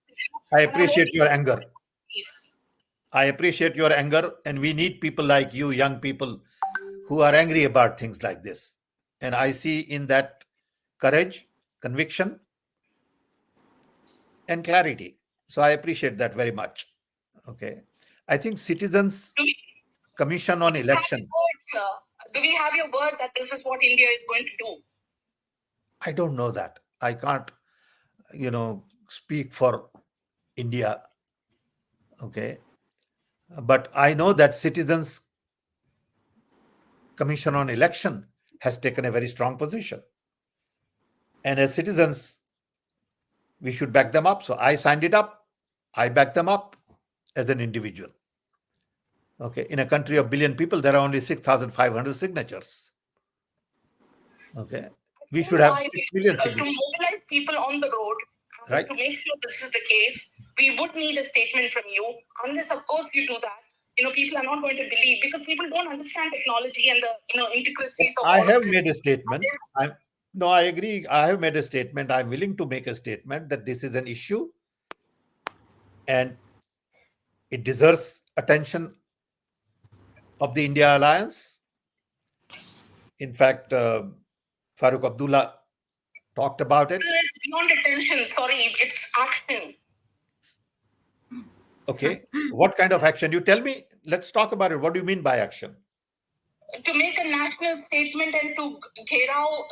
Speaker 2: anger. I appreciate your anger, and we need people like you, young people, who are angry about things like this. And I see in that courage, conviction, and clarity. So I appreciate that very much. Okay. I think Citizens Commission on Election.
Speaker 9: Do we have your word that this is what India is going to do?
Speaker 2: I don't know that. I can't, speak for India. Okay. But I know that Citizens Commission on Election has taken a very strong position. And as citizens, we should back them up. So I signed it up. I back them up as an individual. Okay. In a country of 1 billion people, there are only 6,500 signatures. Okay. We should have 6 million signatures.
Speaker 9: To mobilize people on the road,
Speaker 2: right?
Speaker 9: To make sure this is the case, we would need a statement from you. Unless, of course, you do that, people are not going to believe, because people don't understand technology and the intricacies of
Speaker 2: I
Speaker 9: all
Speaker 2: have
Speaker 9: of this.
Speaker 2: made a statement. No, I agree. I have made a statement. I'm willing to make a statement that this is an issue and it deserves attention of the India Alliance. In fact, Farooq Abdullah talked about it.
Speaker 9: It's beyond attention. Sorry, it's action.
Speaker 2: Okay. What kind of action? You tell me. Let's talk about it. What do you mean by action?
Speaker 9: To make a national statement and to gherao,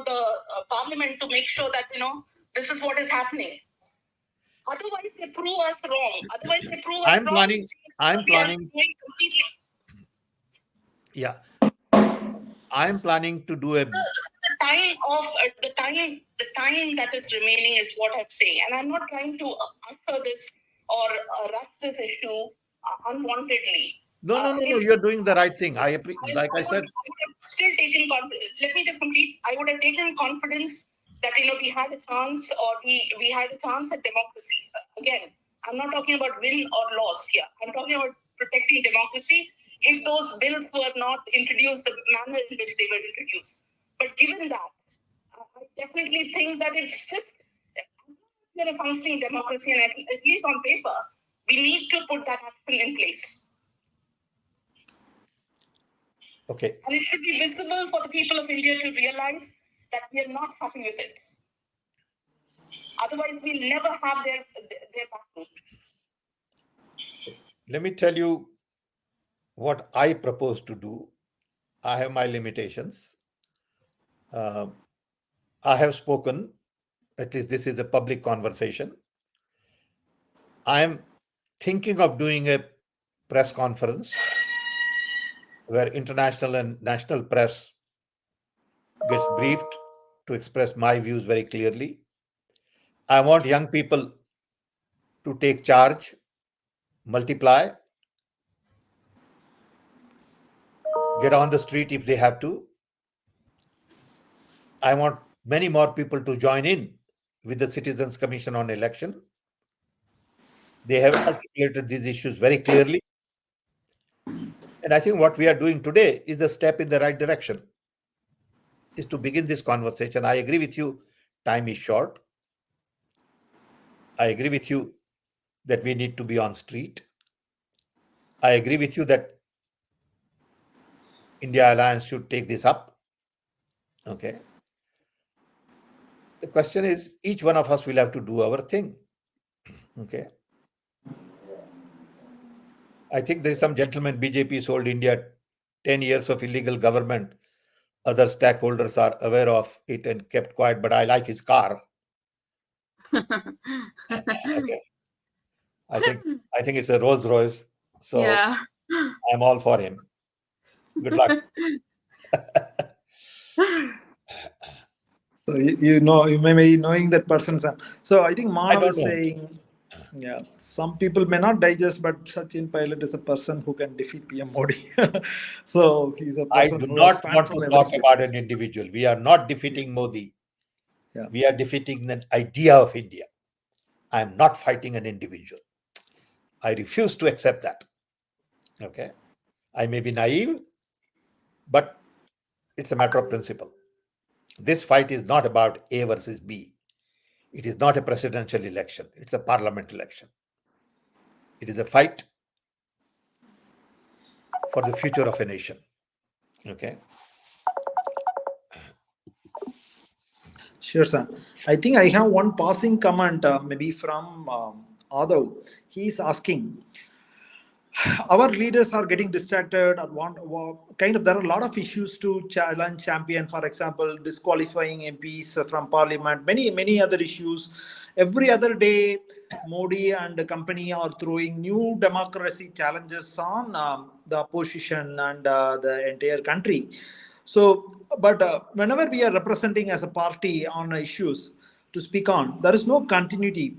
Speaker 9: the parliament to make sure that, this is what is happening. Otherwise, they prove us wrong.
Speaker 2: I'm planning. Yeah. I'm planning to do a.
Speaker 9: The time that is remaining is what I'm saying, and I'm not trying to usher this or rush this issue unwantedly.
Speaker 2: No. You're doing the right thing. I appreciate. Like I said,
Speaker 9: I would have still taken confidence. Let me just complete. I would have taken confidence that we had a chance, or we had a chance at democracy. Again, I'm not talking about win or loss here. I'm talking about protecting democracy. If those bills were not introduced the manner in which they were introduced. But given that, I definitely think that it's just a functioning democracy, and at least on paper, we need to put that action in place.
Speaker 2: Okay.
Speaker 9: And it should be visible for the people of India to realize that we are not happy with it. Otherwise, we'll never have their backing.
Speaker 2: Let me tell you what I propose to do. I have my limitations. I have spoken. At least this is a public conversation. I'm thinking of doing a press conference where international and national press gets briefed to express my views very clearly. I want young people to take charge, multiply, get on the street if they have to. I want many more people to join in with the Citizens Commission on Election. They have articulated these issues very clearly. And I think what we are doing today is a step in the right direction, is to begin this conversation. I agree with you, time is short. I agree with you that we need to be on street. I agree with you that India Alliance should take this up. Okay. The question is, each one of us will have to do our thing. Okay. I think there is some gentleman, BJP sold India 10 years of illegal government. Other stakeholders are aware of it and kept quiet, but I like his car. Okay. I think it's a Rolls Royce. So yeah. I'm all for him. Good luck.
Speaker 1: So you may be knowing that person. So I think Manav is saying, yeah, some people may not digest, but Sachin Pilot is a person who can defeat PM Modi. So he's a person.
Speaker 2: I do not want to talk about an individual. We are not defeating Modi. Yeah. We are defeating the idea of India. I am not fighting an individual. I refuse to accept that. Okay. I may be naive, but it's a matter of principle. This fight is not about A versus B. It is not a presidential election. It's a parliament election. It is a fight for the future of a nation. Okay.
Speaker 1: Sure, sir. I think I have one passing comment, maybe from Adav. He is asking, our leaders are getting distracted or kind of, there are a lot of issues to challenge champion, for example disqualifying MPs from parliament, many other issues. Every other day Modi and the company are throwing new democracy challenges on the opposition and the entire country. So but whenever we are representing as a party on issues to speak on, there is no continuity.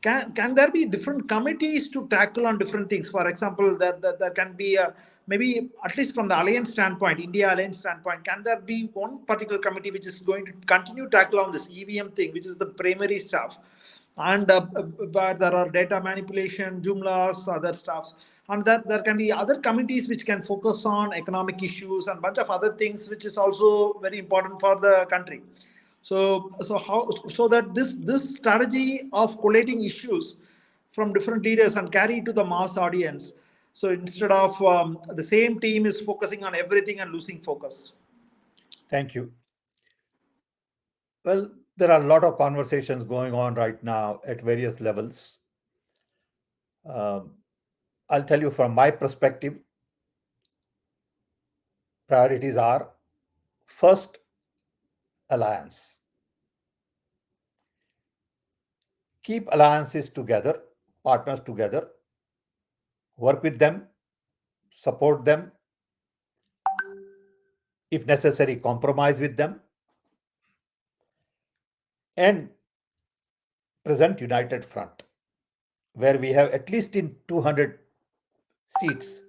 Speaker 1: Can there be different committees to tackle on different things? For example, there can be maybe, at least from the alliance standpoint, India alliance standpoint, can there be one particular committee which is going to continue tackle on this EVM thing, which is the primary stuff, and where there are data manipulation, Joomlas, other stuffs, and that there can be other committees which can focus on economic issues and bunch of other things, which is also very important for the country. So that this strategy of collating issues from different leaders and carry to the mass audience. So instead of the same team is focusing on everything and losing focus.
Speaker 2: Thank you. Well, there are a lot of conversations going on right now at various levels. I'll tell you from my perspective, priorities are: first, alliance. Keep alliances together, partners together, work with them, support them, if necessary, compromise with them, and present united front, where we have at least in 200 seats,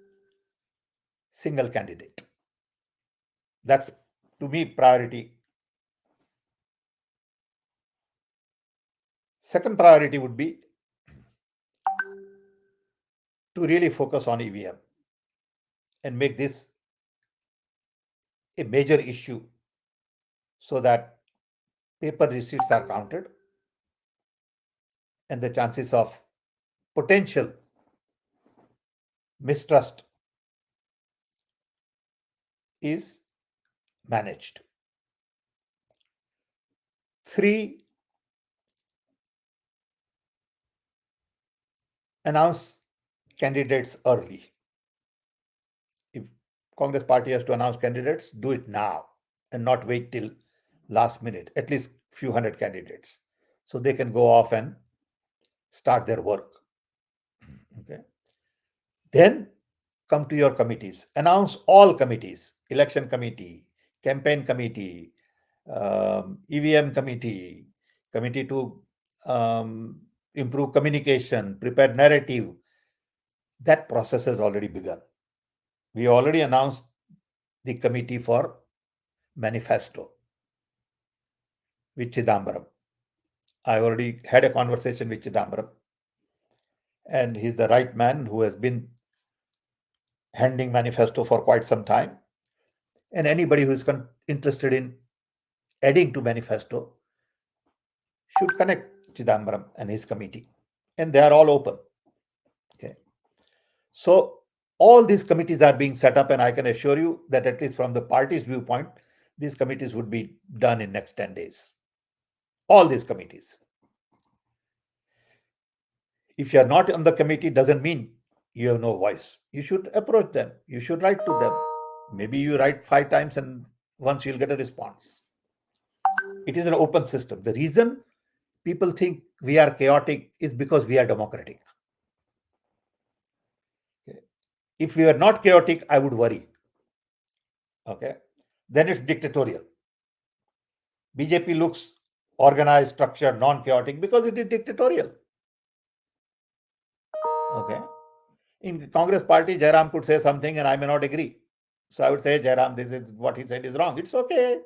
Speaker 2: single candidate. That's, to me, priority. Second priority would be to really focus on EVM and make this a major issue so that paper receipts are counted and the chances of potential mistrust is managed. 3, announce candidates early. If Congress party has to announce candidates, do it now and not wait till last minute, at least few hundred candidates, so they can go off and start their work. Okay. Then come to your committees. Announce all committees: election committee, campaign committee, EVM committee, committee to improve communication, prepare narrative. That process has already begun. We already announced the committee for manifesto with Chidambaram. I already had a conversation with Chidambaram, and he's the right man who has been handling manifesto for quite some time. And anybody who is interested in adding to manifesto should connect Chidambaram and his committee, and they are all open. Okay. So all these committees are being set up, and I can assure you that at least from the party's viewpoint, these committees would be done in next 10 days. All these committees. If you are not on the committee, doesn't mean you have no voice. You should approach them. You should write to them. Maybe you write 5 times and once you'll get a response. It is an open system. The reason people think we are chaotic is because we are democratic. Okay. If we were not chaotic, I would worry. Okay. Then it's dictatorial. BJP looks organized, structured, non-chaotic because it is dictatorial. Okay. In Congress party, Jairam could say something and I may not agree. So I would say, Jairam, this is what he said is wrong. It's okay.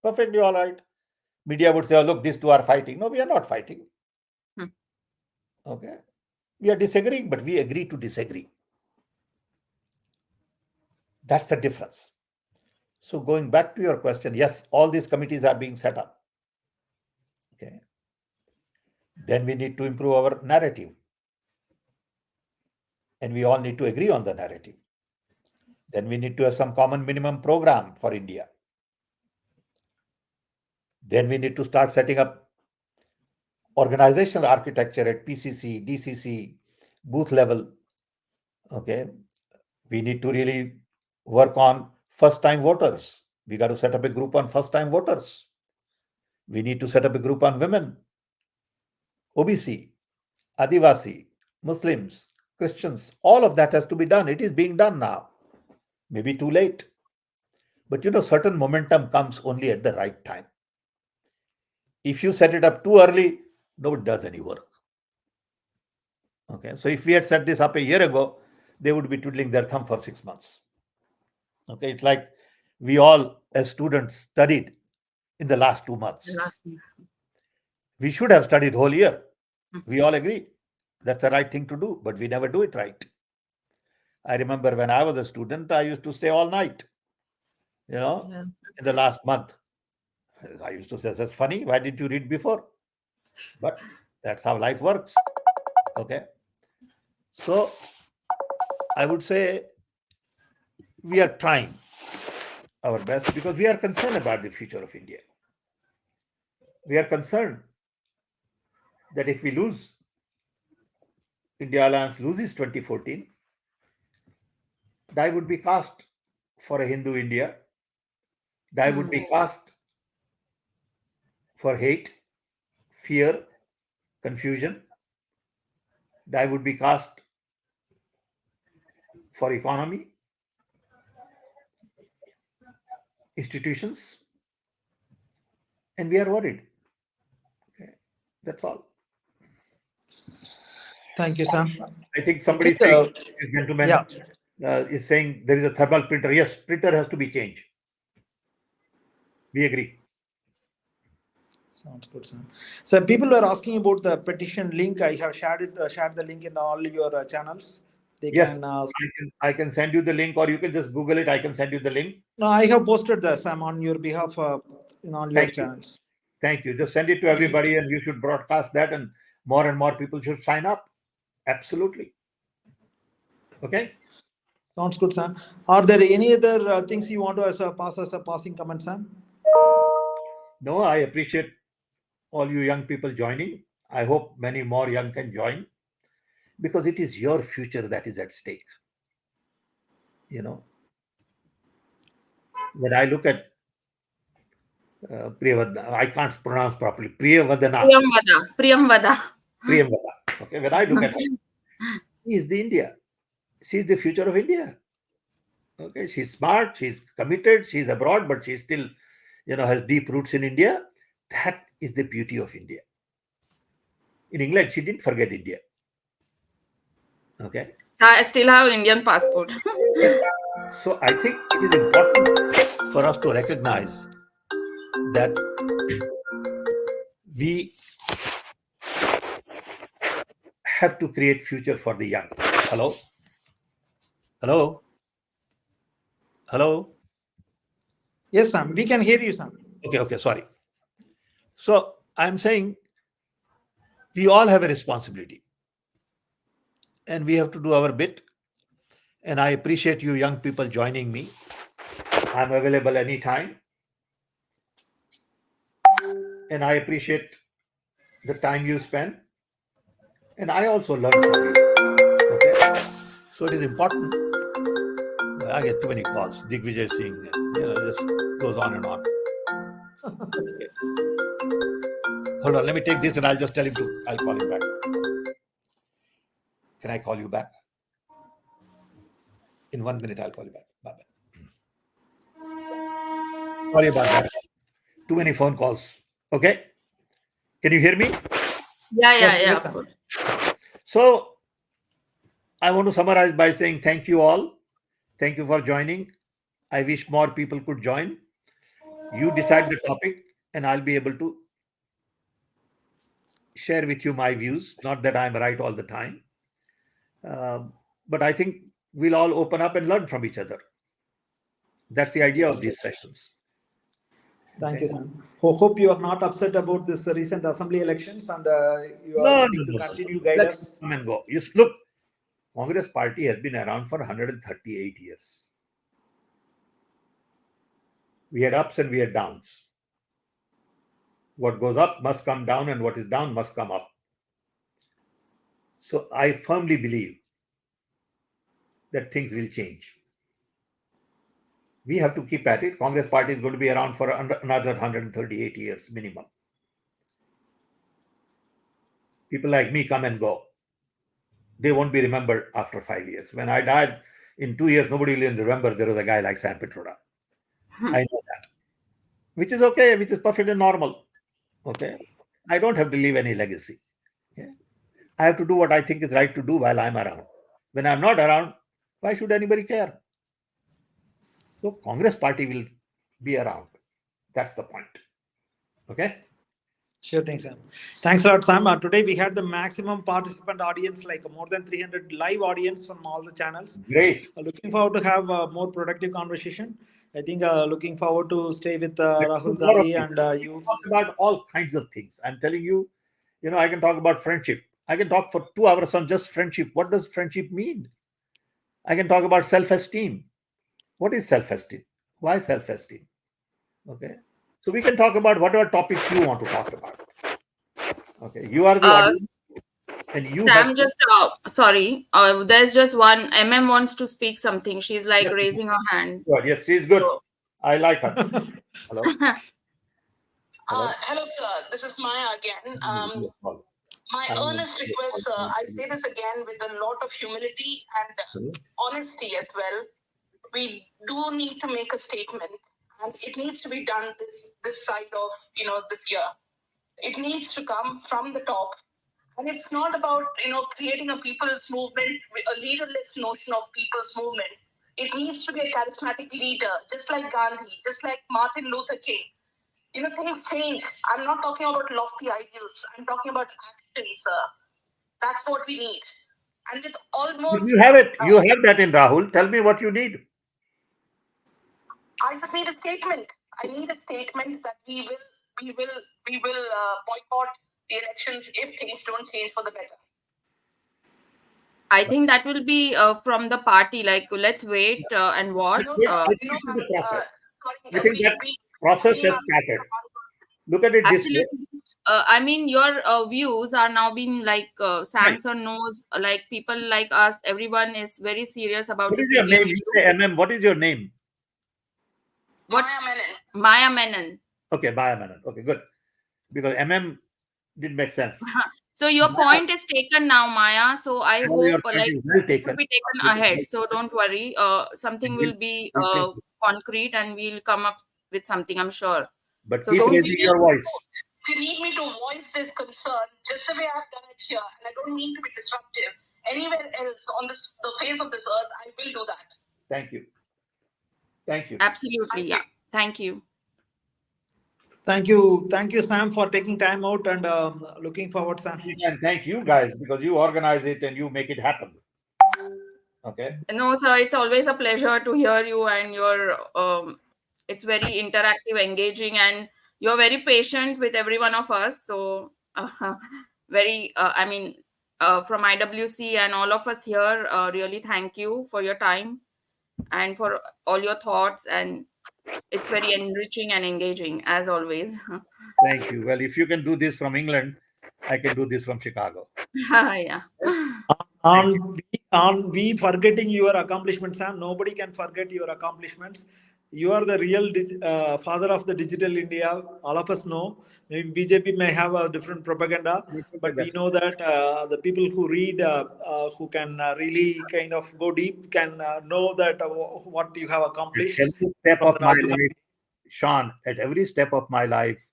Speaker 2: Perfectly all right. Media would say, oh, look, these two are fighting. No, we are not fighting. Okay. We are disagreeing, but we agree to disagree. That's the difference. So going back to your question, yes, all these committees are being set up. Okay. Then we need to improve our narrative. And we all need to agree on the narrative. Then we need to have some common minimum program for India. Then we need to start setting up organizational architecture at PCC, DCC, booth level, Okay. We need to really work on first-time voters. We got to set up a group on first-time voters. We need to set up a group on women, OBC, Adivasi, Muslims, Christians. All of that has to be done. It is being done now. Maybe too late. But certain momentum comes only at the right time. If you set it up too early, nobody does any work. Okay. So if we had set this up a year ago, they would be twiddling their thumb for 6 months. Okay. It's like we all, as students, studied in the last 2 months. We should have studied whole year. We all agree. That's the right thing to do, but we never do it right. I remember when I was a student, I used to stay all night, in the last month. I used to say, that's funny. Why didn't you read before? But that's how life works. Okay. So I would say we are trying our best because we are concerned about the future of India. We are concerned that if we lose, India Alliance loses 2014, die would be cast for a Hindu India. Die would be cast for hate, fear, confusion. Die would be cast for economy, institutions, and we are worried. Okay. That's all.
Speaker 1: Thank you, Sam.
Speaker 2: I think somebody saying, this gentleman is saying there is a thermal printer. Yes, printer has to be changed. We agree.
Speaker 1: Sounds good, Sam. So people were asking about the petition link. I have shared the link in all your channels. They
Speaker 2: Yes,
Speaker 1: can.
Speaker 2: I can send you the link, or you can just Google it. I can send you the link.
Speaker 1: No, I have posted the Sam on your behalf in all your channels.
Speaker 2: Thank you. Just send it to everybody, and you should broadcast that, and more people should sign up. Absolutely. Okay.
Speaker 1: Sounds good, Sam. Are there any other things you want to pass as a passing comment, Sam?
Speaker 2: No, I appreciate all you young people joining. I hope many more young can join because it is your future that is at stake. When I look at Priyavadana, I can't pronounce properly. Priyavadana.
Speaker 3: Priyamvada.
Speaker 2: Okay, when I look at her, she is the India. She is the future of India. Okay, she's smart, she's committed, she's abroad, but she still, has deep roots in India. That is the beauty of India. In England, she didn't forget India. Okay.
Speaker 3: So I still have Indian passport.
Speaker 2: Yes. So I think it is important for us to recognize that we have to create future for the young. Hello?
Speaker 1: Yes, Sam. We can hear you, Sam.
Speaker 2: Okay, sorry. So I'm saying we all have a responsibility and we have to do our bit. And I appreciate you young people joining me. I'm available anytime. And I appreciate the time you spend. And I also learn from you. Okay. So it is important. I get too many calls. Digvijay Singh, just goes on and on. Okay. Hold on, let me take this and I'll just tell him I'll call him back. Can I call you back? In 1 minute, I'll call you back. Bye-bye. Sorry about that. Too many phone calls. Okay. Can you hear me?
Speaker 3: Yeah.
Speaker 2: So I want to summarize by saying thank you all. Thank you for joining. I wish more people could join. You decide the topic and I'll be able to share with you my views. Not that I'm right all the time. But I think we'll all open up and learn from each other. That's the idea of these sessions.
Speaker 1: Thank you, Sam. Hope you are not upset about this recent assembly elections and you are going to continue guide us.
Speaker 2: Come and go. Look, Congress party has been around for 138 years. We had ups and we had downs. What goes up must come down and what is down must come up. So I firmly believe that things will change. We have to keep at it. Congress party is going to be around for another 138 years minimum. People like me come and go. They won't be remembered after 5 years. When I died in 2 years, nobody will even remember there was a guy like Sam Pitroda. I know that, which is okay, which is perfectly normal. Okay, I don't have to leave any legacy. Okay? I have to do what I think is right to do while I'm around. When I'm not around, why should anybody care? So Congress party will be around. That's the point. Okay.
Speaker 1: Sure thing, Sam. Thanks a lot, Sam. Today we had the maximum participant audience, like more than 300 live audience from all the channels.
Speaker 2: Great.
Speaker 1: Looking forward to have a more productive conversation. I think looking forward to stay with Rahul Gandhi and you.
Speaker 2: Talk about all kinds of things. I'm telling you, I can talk about friendship. I can talk for 2 hours on just friendship. What does friendship mean? I can talk about self-esteem. What is self-esteem? Why self-esteem? Okay. So we can talk about whatever topics you want to talk about. Okay. You are the audience. And you
Speaker 3: Sam,
Speaker 2: have
Speaker 3: just sorry. There's just one. MM wants to speak something. She's like raising her hand.
Speaker 2: Good. Yes, she's good. So, I like her. Hello.
Speaker 9: Hello, sir. This is Maya again. My earnest request, sir, I say this again with a lot of humility and honesty as well. We do need to make a statement, and it needs to be done this side of this year. It needs to come from the top, and it's not about creating a people's movement, a leaderless notion of people's movement. It needs to be a charismatic leader, just like Gandhi, just like Martin Luther King. Things change. I'm not talking about lofty ideals. I'm talking about action, sir. That's what we need. And with almost...
Speaker 2: You have it. You have that in Rahul. Tell me what you need.
Speaker 9: I just need a statement. I need a statement that we will boycott the elections if things don't change for the better.
Speaker 3: I think that will be from the party. Like, let's wait and watch.
Speaker 2: I think that process has started. Look at it this way.
Speaker 3: I mean, your views are now being like Samson knows, like people like us, everyone is very serious about
Speaker 2: what
Speaker 3: this.
Speaker 2: What is your name? You say MM. What is your name?
Speaker 9: Maya Menon.
Speaker 3: Maya Menon.
Speaker 2: Okay, Maya Menon. Okay, good. Because MM didn't make sense.
Speaker 3: So your point is taken now, Maya. So I hope like it will be taken ahead. So don't worry. Something will be concrete and we'll come up with something, I'm sure.
Speaker 2: But so keep raising your voice.
Speaker 9: If you need me to voice this concern, just the way I've done it here, and I don't mean to be disruptive, anywhere else on the face of this earth, I will do that.
Speaker 2: Thank you. Thank you.
Speaker 3: Absolutely, yeah. Thank you.
Speaker 1: Thank you, Sam, for taking time out and looking forward, Sam.
Speaker 2: And thank you guys because you organize it and you make it happen. Okay.
Speaker 3: No, sir, it's always a pleasure to hear you and your. It's very interactive, engaging, and you're very patient with every one of us. So, very. I mean, from IWC and all of us here, really thank you for your time and for all your thoughts, and it's very enriching and engaging as always.
Speaker 2: Thank you. Well, if you can do this from England, I can do this from Chicago.
Speaker 3: Yeah.
Speaker 1: We forgetting your accomplishments, Sam. Nobody can forget your accomplishments. You are the real father of the digital India. All of us know. Maybe BJP may have a different propaganda, but we know that the people who read, who can really kind of go deep, can know that what you have accomplished.
Speaker 2: At every step of my life, Sean, at every step of my life,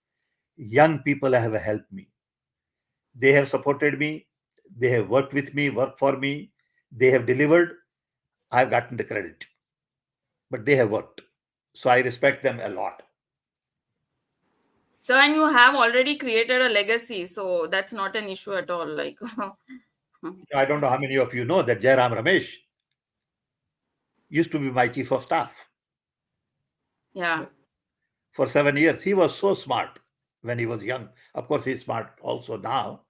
Speaker 2: young people have helped me. They have supported me. They have worked with me, worked for me. They have delivered. I've gotten the credit. But they have worked. So I respect them a lot.
Speaker 3: So, and you have already created a legacy. So that's not an issue at all. Like,
Speaker 2: I don't know how many of you know that Jairam Ramesh used to be my chief of staff.
Speaker 3: Yeah.
Speaker 2: For 7 years. He was so smart when he was young. Of course, he's smart also now.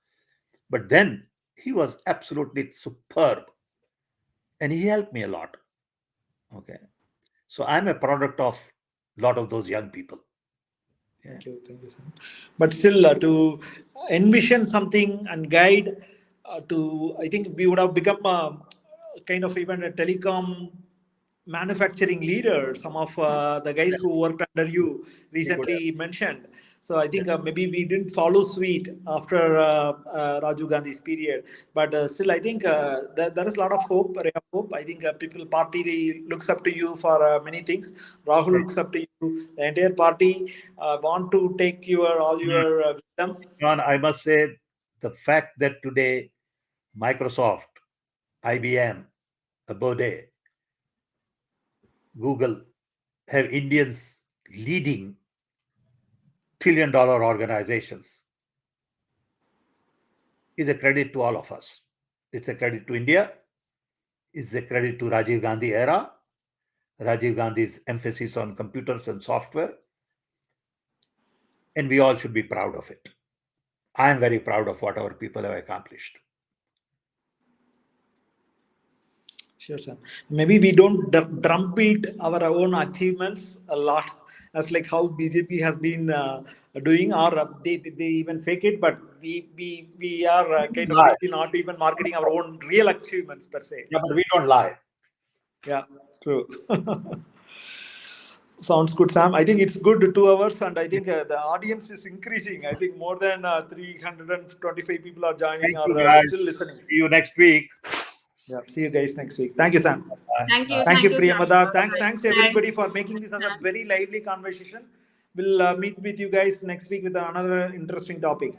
Speaker 2: But then he was absolutely superb. And he helped me a lot. Okay. So I'm a product of a lot of those young people.
Speaker 1: Yeah. Thank you, Sam. But still, to envision something and guide I think we would have become kind of even a telecom manufacturing leader, some of the guys who worked under you recently mentioned. So I think maybe we didn't follow suit after Rajiv Gandhi's period, but still I think there is a lot of hope, ray of hope. I think people party looks up to you for many things. Rahul looks up to you. The entire party want to take all your wisdom.
Speaker 2: John, I must say the fact that today Microsoft, IBM, Bode, Google have Indians leading trillion-dollar organizations is a credit to all of us. It's a credit to India. It's a credit to Rajiv Gandhi era, Rajiv Gandhi's emphasis on computers and software. And we all should be proud of it. I am very proud of what our people have accomplished.
Speaker 1: Sure, sir. Maybe we don't drumbeat our own achievements a lot, as like how BJP has been doing, or they even fake it. But we are kind of maybe not even marketing our own real achievements per se.
Speaker 2: Yeah, but we don't lie.
Speaker 1: Yeah, true. Sounds good, Sam. I think it's good 2 hours, and I think the audience is increasing. I think more than 325 people are joining or still listening.
Speaker 2: See you next week.
Speaker 1: Yeah, see you guys next week. Thank you, Sam.
Speaker 3: Thank you.
Speaker 1: Thank you,
Speaker 3: Sam.
Speaker 1: Priyamada. Thanks everybody
Speaker 3: Thanks.
Speaker 1: for making this as a very lively conversation. We'll meet with you guys next week with another interesting topic.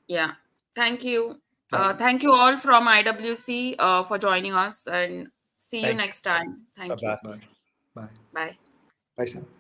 Speaker 3: Yeah. Thank you. Thank you all from IWC for joining us, and see you next time. Thank you.
Speaker 1: Bye.
Speaker 3: Bye.
Speaker 1: Bye, Sam.